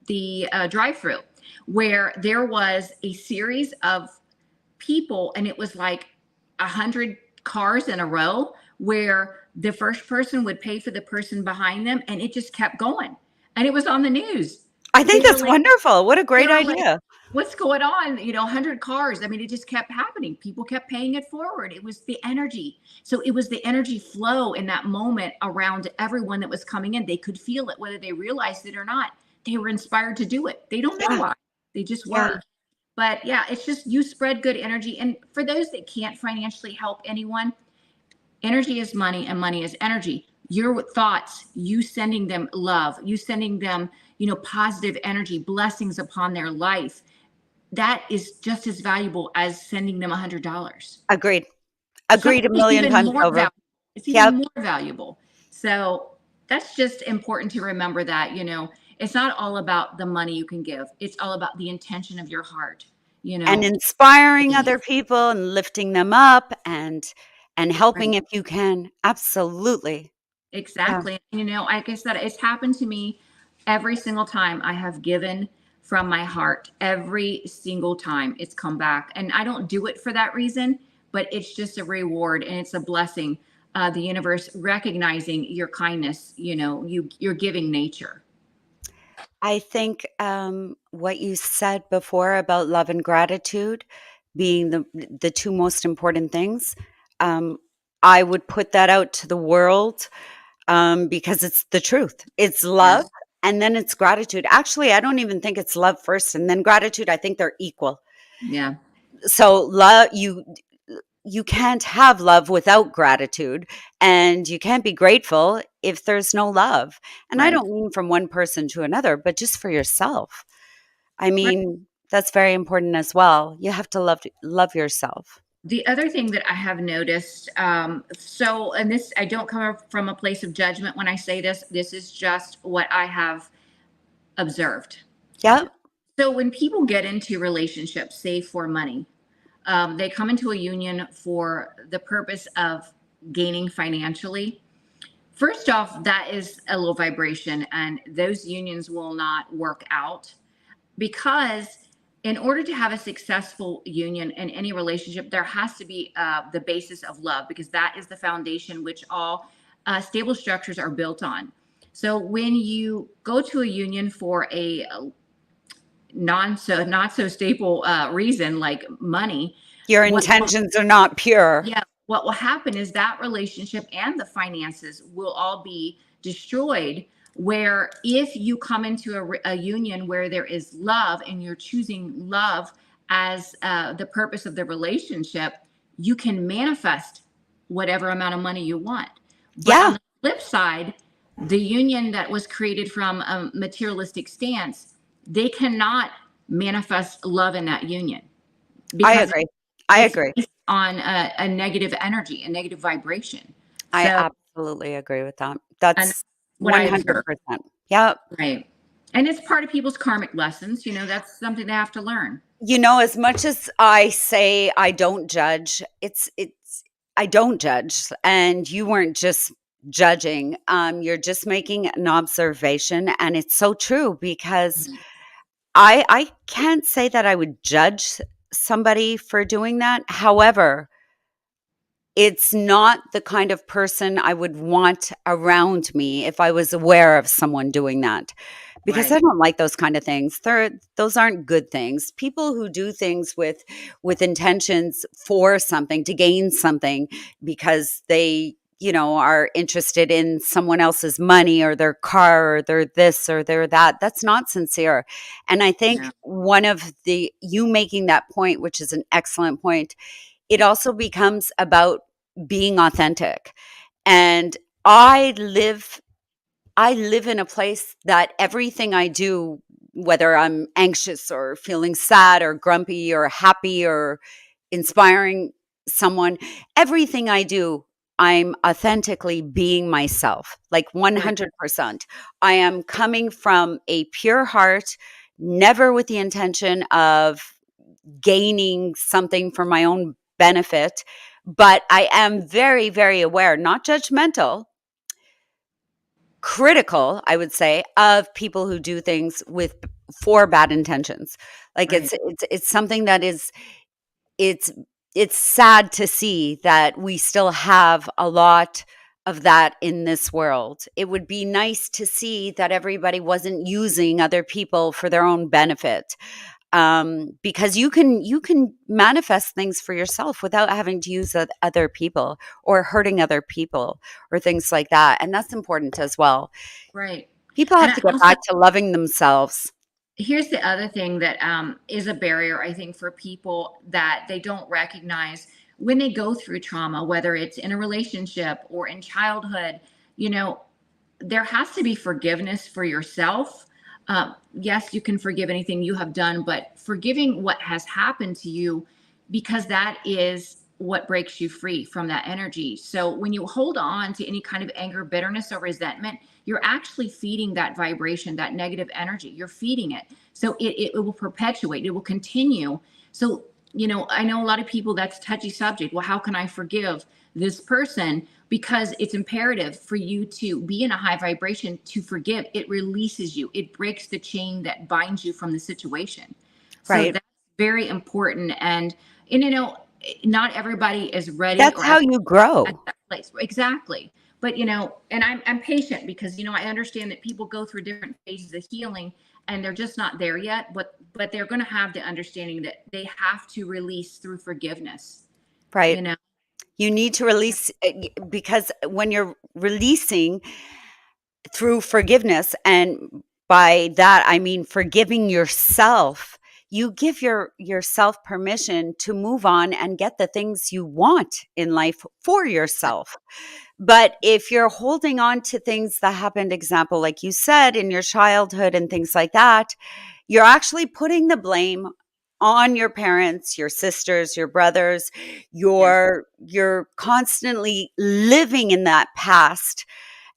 the drive-through where there was a series of people, and it was like 100 cars in a row, where the first person would pay for the person behind them, and it just kept going. And it was on the news. I They think were that's like, wonderful. What a they great were like, idea. what's going on? 100 cars. I mean, it just kept happening. People kept paying it forward. It was the energy. So it was the energy flow in that moment around everyone that was coming in. They could feel it, whether they realized it or not. They were inspired to do it. They don't know Yeah. why. They just Yeah. were. But yeah, it's just you spread good energy. And for those that can't financially help anyone, energy is money and money is energy. Your thoughts, you sending them love, you sending them, positive energy, blessings upon their life, that is just as valuable as sending them $100. Agreed. Agreed a Sometimes million even times more over. valuable. It's even Yep. more valuable. So that's just important to remember that, it's not all about the money you can give. It's all about the intention of your heart, you And know. inspiring other people and lifting them up and helping Right. if you can. Absolutely. Yeah. Exactly. Like I said, it's happened to me every single time I have given from my heart. Every single time it's come back. And I don't do it for that reason, but it's just a reward and it's a blessing. The universe recognizing your kindness, you're giving nature. I think, what you said before about love and gratitude being the two most important things, um, I would put that out to the world, because it's the truth. It's love, Yes. and then it's gratitude. Actually, I don't even think it's love first and then gratitude. I think they're equal. Yeah. So love, you can't have love without gratitude, and you can't be grateful if there's no love. And I Right. don't mean from one person to another, but just for yourself. I Right. mean, That's very important as well. You have to love yourself. The other thing that I have noticed, and this, I don't come from a place of judgment when I say this. This is just what I have observed. Yeah. So when people get into relationships, say for money, they come into a union for the purpose of gaining financially. First off, that is a low vibration, and those unions will not work out, because in order to have a successful union in any relationship, there has to be the basis of love, because that is the foundation which all stable structures are built on. So when you go to a union for a not so stable reason like money, Your intentions are not pure. yeah, what will happen is that relationship and the finances will all be destroyed. Where if you come into a union where there is love and you're choosing love as the purpose of the relationship, you can manifest whatever amount of money you want. But Yeah. on the flip side, the union that was created from a materialistic stance, they cannot manifest love in that union, I because agree. I it's agree. based on a negative energy, a negative vibration. I So, absolutely agree with that. and That's what I observe, 100%. Yeah. right? And it's part of people's karmic lessons. That's something they have to learn. As much as I say I don't judge, it's I don't judge, and you weren't just judging. You're just making an observation, and it's so true, because Mhm. I can't say that I would judge somebody for doing that. However, it's not the kind of person I would want around me if I was aware of someone doing that, because I Right. don't like those kind of things. Those aren't good things. People who do things with intentions for something, to gain something, because they, are interested in someone else's money or their car or their this or their that. That's not sincere. And I think Yeah. one of you making that point, which is an excellent point, it also becomes about being authentic. And I live I live in a place that everything I do, whether I'm anxious or feeling sad or grumpy or happy or inspiring someone, everything I do, I'm authentically being myself, like Right. 100%. I am coming from a pure heart, never with the intention of gaining something for my own benefit, but I am very, very aware, not judgmental, critical, I would say, of people who do things for bad intentions. Like Right. it's something that is it's it's sad to see that we still have a lot of that in this world. It would be nice to see that everybody wasn't using other people for their own benefit, because you can manifest things for yourself without having to use other people or hurting other people or things like that, and that's important as well. Right. People And have I to get also, back to loving themselves. here's the other thing that is a barrier, I think, for people, that they don't recognize when they go through trauma, whether it's in a relationship or in childhood. You know, there has to be forgiveness for yourself. Yes, you can forgive anything you have done, but forgiving what has happened to you, because that is what breaks you free from that energy. So when you hold on to any kind of anger, bitterness, or resentment, you're actually feeding that vibration, that negative energy. You're feeding it. So it will perpetuate, it will continue. So, I know a lot of people, that's touchy subject. Well, how can I forgive this person? Because it's imperative for you to be in a high vibration to forgive. It releases you, it breaks the chain that binds you from the situation. So Right. that's very important. And not everybody is ready That's or how you at grow. that place. Exactly. But and I'm patient, because I understand that people go through different phases of healing and they're just not there yet. But they're going to have the understanding that they have to release through forgiveness. Right. You know. You need to release, because when you're releasing through forgiveness, and by that I mean forgiving yourself, you give yourself permission to move on and get the things you want in life for yourself. But if you're holding on to things that happened, example, like you said, in your childhood and things like that, you're actually putting the blame on your parents, your sisters, your brothers. You're constantly living in that past,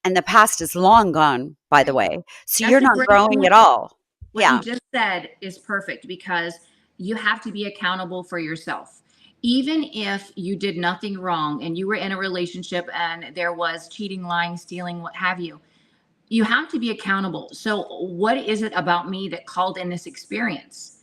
and the past is long gone, by the way. So That's you're a not great growing at point. all. What you Yeah, just said is perfect, because you have to be accountable for yourself. Even if you did nothing wrong and you were in a relationship and there was cheating, lying, stealing, what have you have to be accountable. So, what is it about me that called in this experience?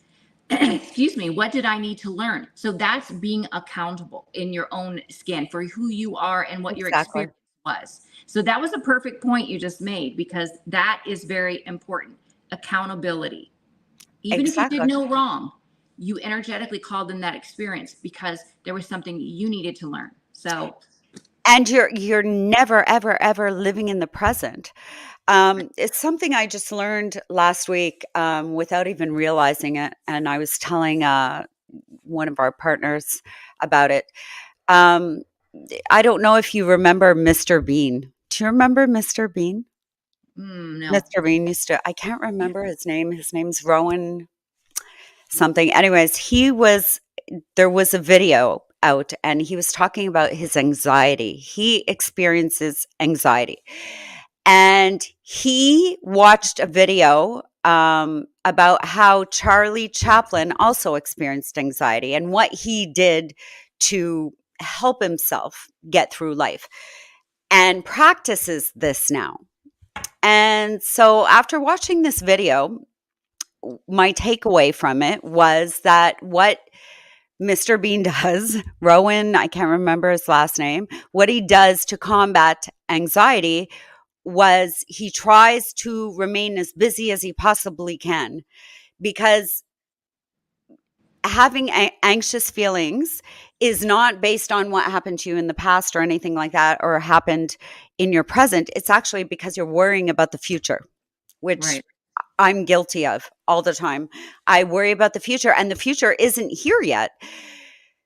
Excuse me, what did I need to learn? So, that's being accountable in your own skin for who you are and what your exactly. experience was. So, that was a perfect point you just made, because that is very important. Accountability. Even if you did Exactly. no wrong, you energetically called in that experience because there was something you needed to learn. So, And you're never, ever, ever living in the present. It's something I just learned last week, without even realizing it. And I was telling one of our partners about it. Um, I don't know if you remember Mr. Bean. Do you remember Mr. Bean? no. Mr. Bean used to, I can't remember his name. His name's Rowan something. Anyways, there was a video out and he was talking about his anxiety. He experiences anxiety. And he watched a video about how Charlie Chaplin also experienced anxiety and what he did to help himself get through life, and practices this now. And so after watching this video, my takeaway from it was that what Mr. Bean does, Rowan, I can't remember his last name, what he does to combat anxiety was he tries to remain as busy as he possibly can, because having anxious feelings is not based on what happened to you in the past or anything like that, or happened in your present. It's actually because you're worrying about the future, which Right. I'm guilty of all the time. I worry about the future and the future isn't here yet.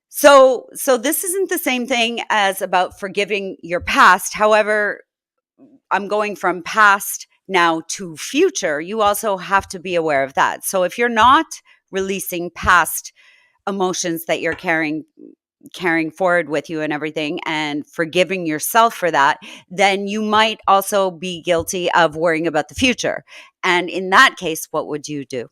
So this isn't the same thing as about forgiving your past. However, I'm going from past now to future. You also have to be aware of that. So if you're not releasing past emotions that you're carrying forward with you and everything, and forgiving yourself for that, then you might also be guilty of worrying about the future. And in that case, what would you do?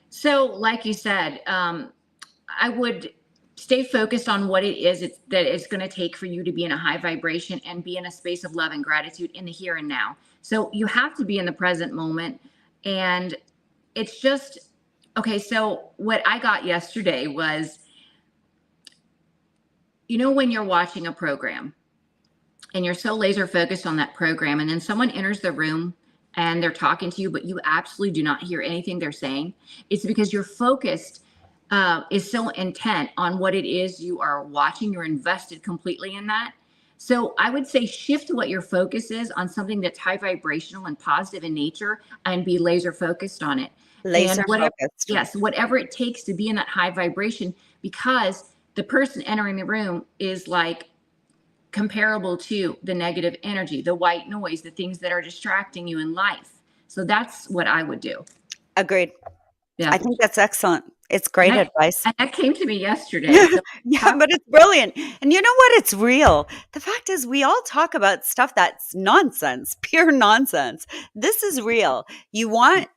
So, like you said, I would stay focused on what it is that it's going to take for you to be in a high vibration and be in a space of love and gratitude in the here and now. So, you have to be in the present moment. And it's just, okay. So, what I got yesterday was, when you're watching a program and you're so laser focused on that program, and then someone enters the room and they're talking to you, but you absolutely do not hear anything they're saying, it's because you're focused, is so intent on what it is you are watching. You're invested completely in that. So I would say shift what your focus is on something that's high vibrational and positive in nature, and be laser focused on it. And Laser whatever, focused. yes, whatever it takes to be in that high vibration, because the person entering the room is like comparable to the negative energy, the white noise, the things that are distracting you in life. So that's what I would do. Agreed. I Yeah. think that's excellent. It's And great that, advice. and that came to me yesterday. So Yeah, but it's brilliant. And you know what? It's real. The fact is, we all talk about stuff that's nonsense, pure nonsense. This is real. You want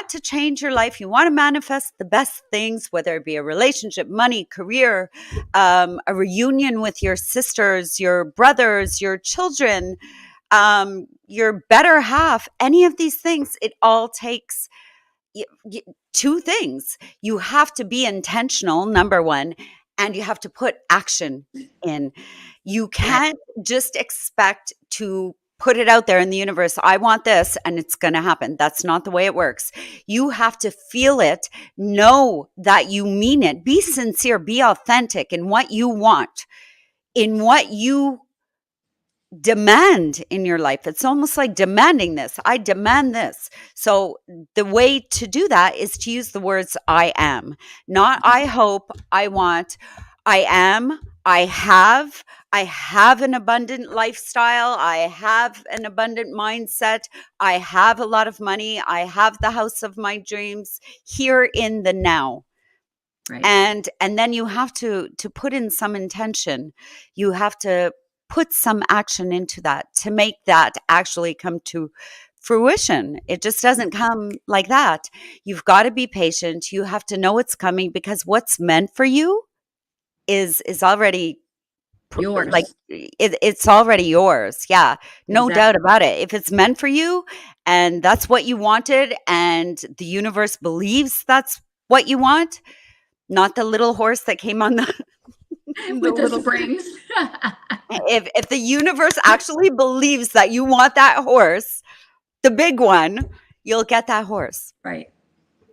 to change your life. You want to manifest the best things, whether it be a relationship, money, career, a reunion with your sisters, your brothers, your children, your better half. Any of these things, it all takes two things. You have to be intentional, number one, and you have to put action in. You right. can't just expect to put it out there in the universe. I want this and it's going to happen. That's not the way it works. You have to feel it, know that you mean it, be sincere, be authentic in what you want, in what you demand in your life. It's almost like demanding this. I demand this. So the way to do that is to use the words I am, not I hope, I want. I am, I have, I have an abundant lifestyle. I have an abundant mindset. I have a lot of money. I have the house of my dreams here in the now. Right. And then you have to put in some intention. You have to put some action into that to make that actually come to fruition. It just doesn't come like that. You've got to be patient. You have to know it's coming, because what's meant for you is already like Yours. it's already yours. Yeah, no Exactly. doubt about it. If it's meant for you and that's what you wanted, and the universe believes that's what you want, not the little horse that came on the the With the little. springs. If the universe actually believes that you want that horse, the big one, you'll get that horse. Right.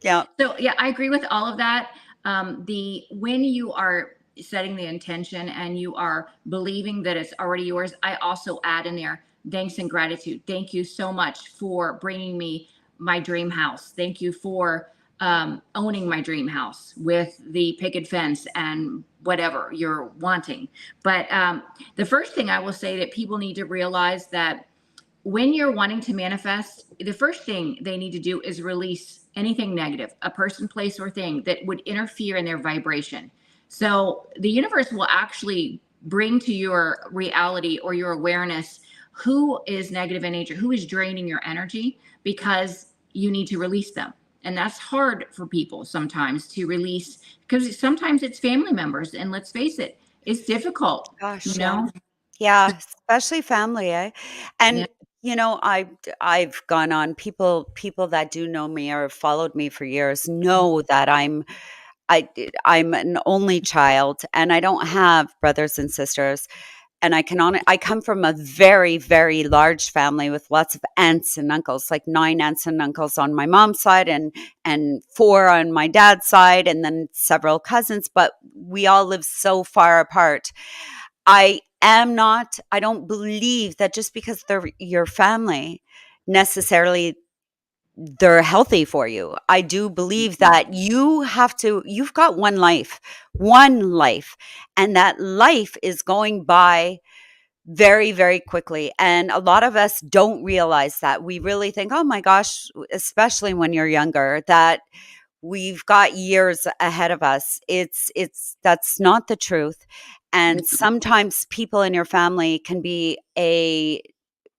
Yeah. So yeah, I agree with all of that. The when you are setting the intention and you are believing that it's already yours, I also add in there thanks and gratitude. Thank you so much for bringing me my dream house. Thank you for owning my dream house with the picket fence and whatever you're wanting. But the first thing I will say that people need to realize that when you're wanting to manifest, the first thing they need to do is release anything negative, a person, place, or thing that would interfere in their vibration. So the universe will actually bring to your reality or your awareness who is negative in nature, who is draining your energy, because you need to release them. And that's hard for people sometimes to release, because sometimes it's family members. And let's face it, it's difficult, Gosh, you yeah. know? Yeah, especially family, eh? Yeah. And I've gone on, people that do know me or have followed me for years know that I'm an only child, and I don't have brothers and sisters. And I come from a very, very large family with lots of aunts and uncles, like 9 aunts and uncles on my mom's side, and 4 on my dad's side, and then several cousins, but we all live so far apart. I don't believe that just because they're your family, necessarily they're healthy for you. I do believe that you've got one life, and that life is going by very, very quickly. And a lot of us don't realize that. We really think, oh my gosh, especially when you're younger, that we've got years ahead of us. That's not the truth. And sometimes people in your family can be a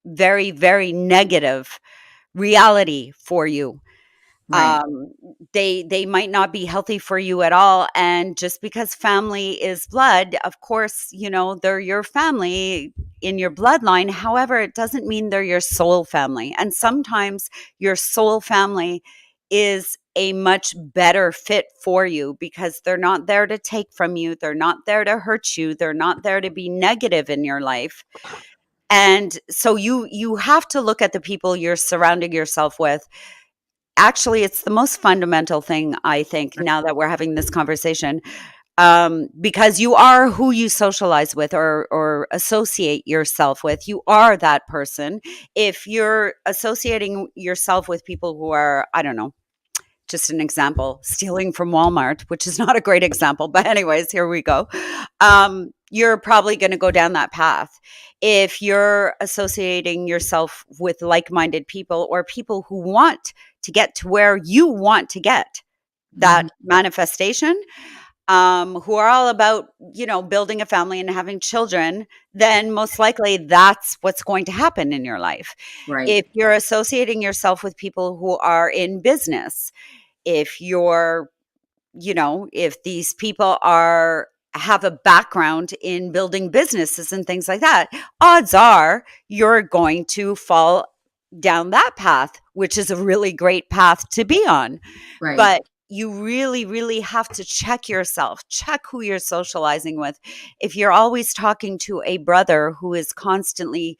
very, very negative reality for you. Right. They might not be healthy for you at all. And just because family is blood, of course, they're your family in your bloodline. However, it doesn't mean they're your soul family. And sometimes your soul family is a much better fit for you, because they're not there to take from you. They're not there to hurt you. They're not there to be negative in your life. And so you have to look at the people you're surrounding yourself with. Actually, it's the most fundamental thing, I think, now that we're having this conversation, because you are who you socialize with or associate yourself with. You are that person. If you're associating yourself with people who are, I don't know, just an example, stealing from Walmart, which is not a great example, but anyways, here we go. You're probably going to go down that path. If you're associating yourself with like-minded people, or people who want to get to where you want to get, that manifestation, who are all about, building a family and having children, then most likely that's what's going to happen in your life. Right. If you're associating yourself with people who are in business, if you're, if these people have a background in building businesses and things like that, odds are you're going to fall down that path, which is a really great path to be on. Right. But you really, really have to check yourself, check who you're socializing with. If you're always talking to a brother who is constantly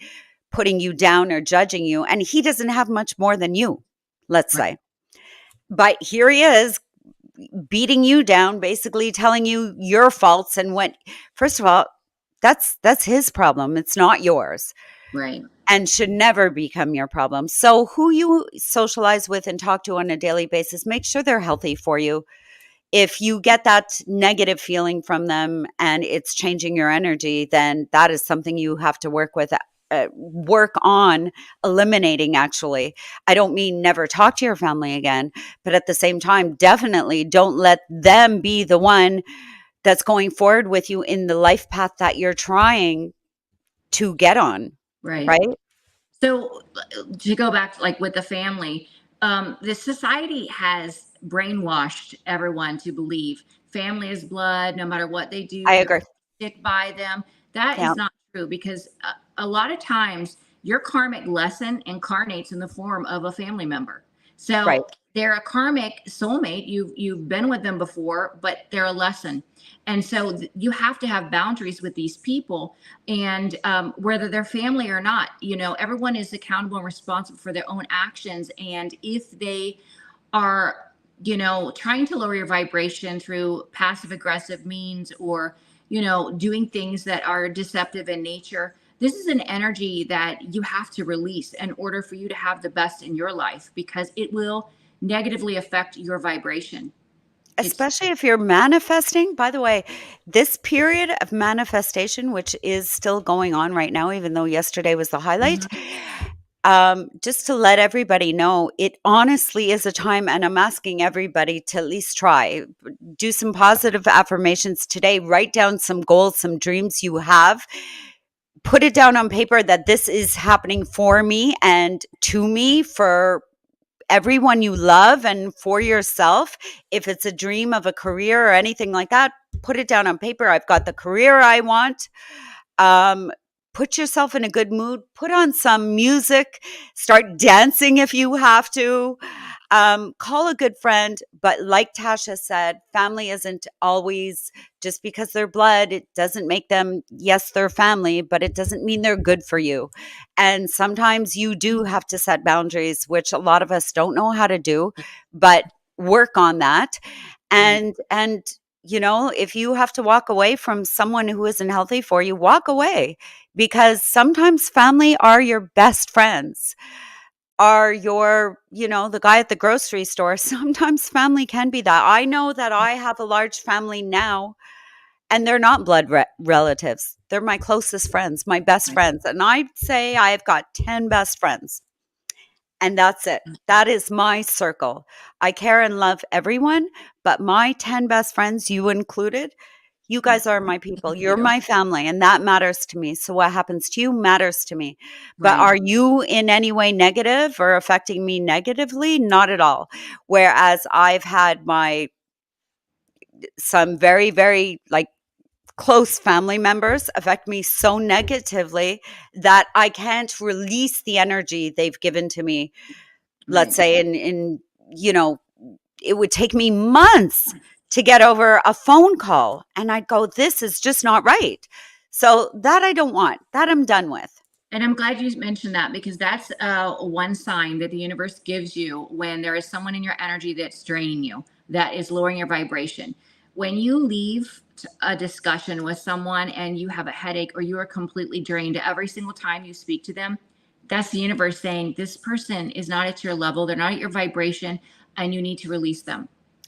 putting you down or judging you, and he doesn't have much more than you, let's Right. say, but here he is beating you down, basically telling you your faults and what, first of all, that's his problem. It's not yours, Right. and should never become your problem. So who you socialize with and talk to on a daily basis, make sure they're healthy for you. if you get that negative feeling from them and it's changing your energy, then that is something you have to work on eliminating. Actually, I don't mean never talk to your family again, but at the same time, definitely don't let them be the one that's going forward with you in the life path that you're trying to get on, Right. right? So to go back, like with the family, the society has brainwashed everyone to believe family is blood. No matter what they do, I you're agree. going to stick by them. That Yeah, is not true, because a lot of times your karmic lesson incarnates in the form of a family member. right. So they're a karmic soulmate. You've been with them before, but they're a lesson. And so you have to have boundaries with these people, and whether they're family or not, everyone is accountable and responsible for their own actions. And if they are, trying to lower your vibration through passive aggressive means, or doing things that are deceptive in nature, this is an energy that you have to release in order for you to have the best in your life, because it will negatively affect your vibration. It's Especially if you're manifesting. By the way, this period of manifestation, which is still going on right now, even though yesterday was the highlight, Mhm. just to let everybody know, it honestly is a time, and I'm asking everybody to at least try, do some positive affirmations today, write down some goals, some dreams you have, put it down on paper that this is happening for me and to me, for everyone you love and for yourself. If it's a dream of a career or anything like that, put it down on paper. I've got the career I want. Um, Put yourself in a good mood, put on some music, start dancing if you have to. Call a good friend. But like Tasha said, family isn't always just because they're blood. It doesn't make them, yes, they're family, but it doesn't mean they're good for you. And sometimes you do have to set boundaries, which a lot of us don't know how to do, but work on that. Right. And if you have to walk away from someone who isn't healthy for you, walk away, because sometimes family are your best friends, are the guy at the grocery store. Sometimes family can be that. I know that I have a large family now, and they're not blood relatives. They're my closest friends, my best Right. friends. And I'd say I've got 10 best friends. And that's it. That is my circle. I care and love everyone, but my 10 best friends, you included, you guys are my people. Thank You're you. my family, and that matters to me. So what happens to you matters to me. But Right. are you in any way negative or affecting me negatively? Not at all. Whereas I've had some very, very like close family members affect me so negatively that I can't release the energy they've given to me. Let's Right. say in you know, it would take me months to get over a phone call, and I'd go, "This is just not right." So that I don't want. That I'm done with. And I'm glad you mentioned that, because that's one sign that the universe gives you when there is someone in your energy that's draining you, that is lowering your vibration. When you leave a discussion with someone and you have a headache, or you are completely drained every single time you speak to them, that's the universe saying this person is not at your level, they're not at your vibration, and you need to release them.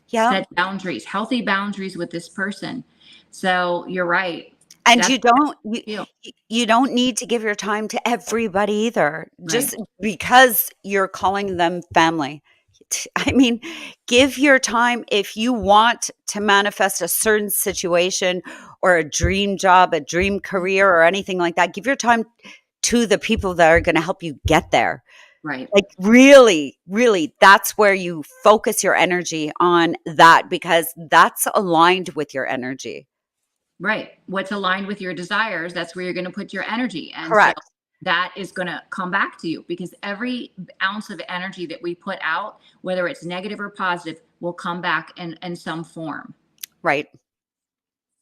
Yeah. Set boundaries, healthy boundaries with this person. So you're right. And That's you don't you. you don't need to give your time to everybody either, Right. just because you're calling them family. I mean, give your time if you want to manifest a certain situation or a dream job, a dream career, or anything like that. Give your time to the people that are gonna help you get there. Right. Like, really, really, that's where you focus your energy on that, because that's aligned with your energy. Right. What's aligned with your desires, that's where you're going to put your energy. And so Correct. that is going to come back to you, because every ounce of energy that we put out, whether it's negative or positive, will come back in some form. Right.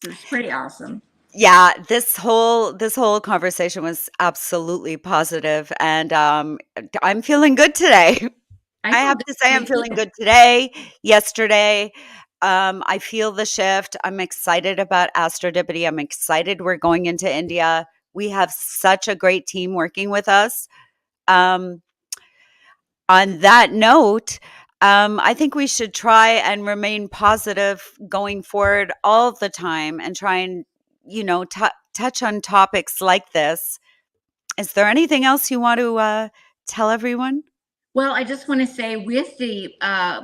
It's pretty awesome. Yeah, this whole conversation was absolutely positive, and I'm feeling good today. I I feel have good to say I'm today feeling too. good today, yesterday. I feel the shift. I'm excited about Astrodipity. I'm excited we're going into India. We have such a great team working with us. Um, on that note, I think we should try and remain positive going forward all the time and try and, touch on topics like this. Is there anything else you want to tell everyone? Well, I just want to say with the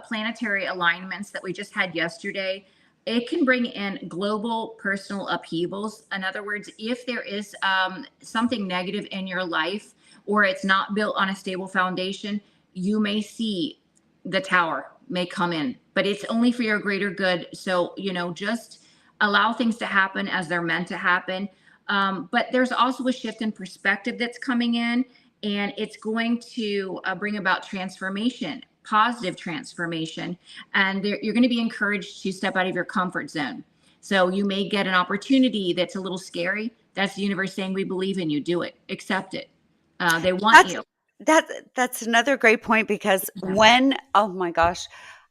planetary alignments that we just had yesterday, it can bring in global personal upheavals. In other words, if there is something negative in your life or it's not built on a stable foundation, you may see the tower may come in, but it's only for your greater good. So, just allow things to happen as they're meant to happen. But there's also a shift in perspective that's coming in, and it's going to bring about transformation, positive transformation. And you're going to be encouraged to step out of your comfort zone. So you may get an opportunity that's a little scary. That's the universe saying, we believe in you. Do it. Accept it. They want you. That's another great point because oh my gosh,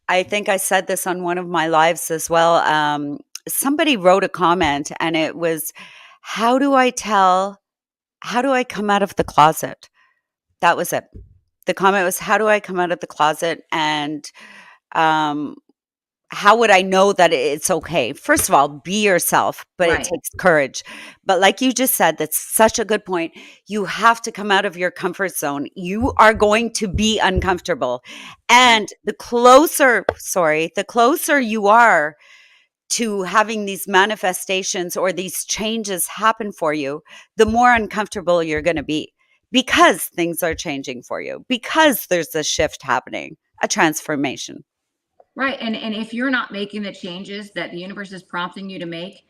I think I said this on one of my lives as well. Somebody wrote a comment and it was, how do I come out of the closet? That was it. The comment was, how do I come out of the closet? And how would I know that it's okay? First of all, be yourself, but it takes courage. But like you just said, that's such a good point. You have to come out of your comfort zone. You are going to be uncomfortable. And the closer you are to having these manifestations or these changes happen for you, the more uncomfortable you're going to be because things are changing for you, because there's a shift happening, a transformation. Right. And if you're not making the changes that the universe is prompting you to make,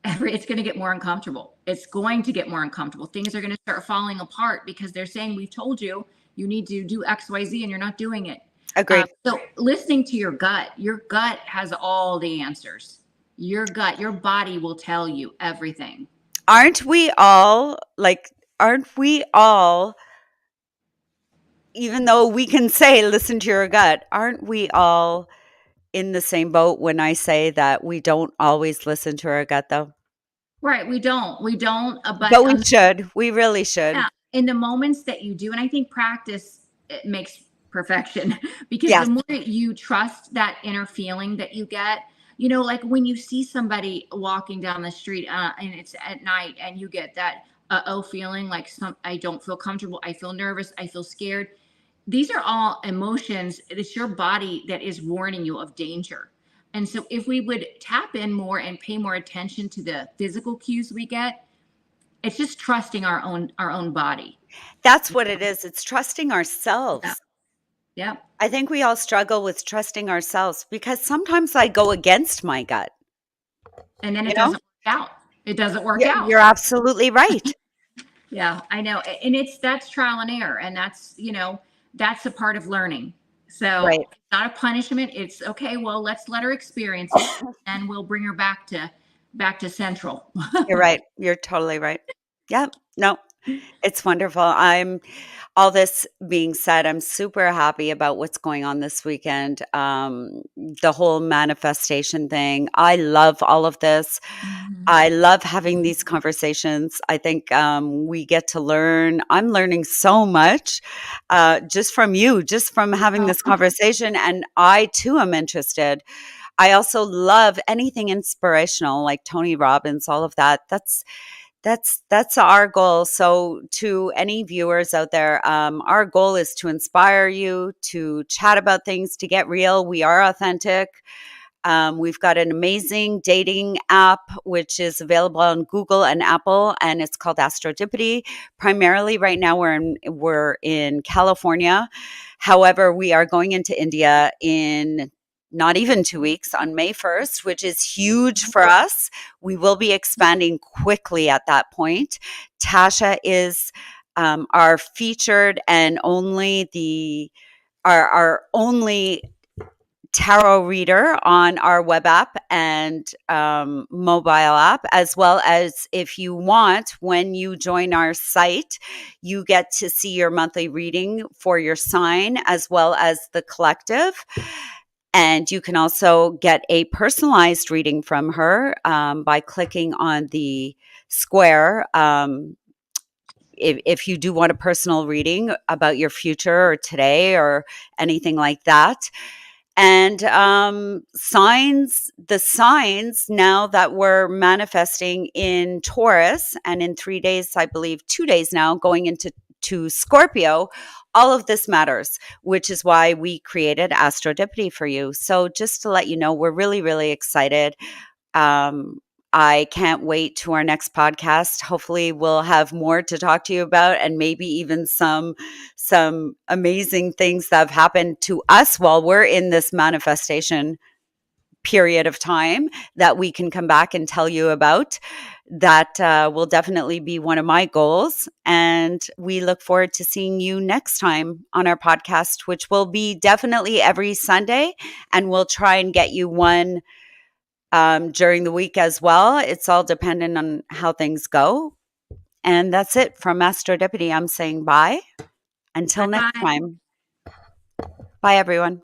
it's going to get more uncomfortable. It's going to get more uncomfortable. Things are going to start falling apart because they're saying, we've told you, you need to do X, Y, Z, and you're not doing it. Agreed. So listening to your gut has all the answers. Your gut, your body will tell you everything. Aren't we all, even though we can say, listen to your gut, aren't we all in the same boat when I say that we don't always listen to our gut though? Right. We don't, but we should, we really should. Yeah, in the moments that you do. And I think practice, it makes perfection because Yes. the more you trust that inner feeling that you get, like when you see somebody walking down the street and it's at night and you get that feeling like I don't feel comfortable, I feel nervous, I feel scared. These are all emotions. It's your body that is warning you of danger. And so if we would tap in more and pay more attention to the physical cues we get, it's just trusting our own body. That's what it is. It's trusting ourselves. Yeah. I think we all struggle with trusting ourselves because sometimes I go against my gut. And then it doesn't work out. It doesn't work out. You're absolutely right. Yeah, I know. And that's trial and error. And that's, that's a part of learning. So It's not a punishment. It's okay. Well, let's let her experience it and we'll bring her back to central. You're right. You're totally right. Yeah. No, it's wonderful. All this being said, I'm super happy about what's going on this weekend. The whole manifestation thing. I love all of this. Mm-hmm. I love having these conversations. I think we get to learn. I'm learning so much just from you, just from having this conversation. And I too am interested. I also love anything inspirational like Tony Robbins, all of that. That's our goal. So to any viewers out there, our goal is to inspire you, to chat about things, to get real. We are authentic. We've got an amazing dating app, which is available on Google and Apple, and it's called Astrodipity. Primarily right now we're in California. However, we are going into India in not even 2 weeks on May 1st, which is huge for us. We will be expanding quickly at that point. Tasha is our featured and our only tarot reader on our web app and mobile app, as well as if you want, when you join our site, you get to see your monthly reading for your sign as well as the collective. And you can also get a personalized reading from her by clicking on the square if you do want a personal reading about your future or today or anything like that. And the signs now that we're manifesting in Taurus, and in 3 days, I believe 2 days now, going into Scorpio, all of this matters, which is why we created Astrodipity for you. So just to let you know, we're really, really excited. I can't wait to our next podcast. Hopefully we'll have more to talk to you about, and maybe even some amazing things that have happened to us while we're in this manifestation period of time that we can come back and tell you about. That will definitely be one of my goals. And we look forward to seeing you next time on our podcast, which will be definitely every Sunday. And we'll try and get you one during the week as well. It's all dependent on how things go. And that's it from Astrodipity. I'm saying bye. Until next Bye-bye. time. Bye, everyone.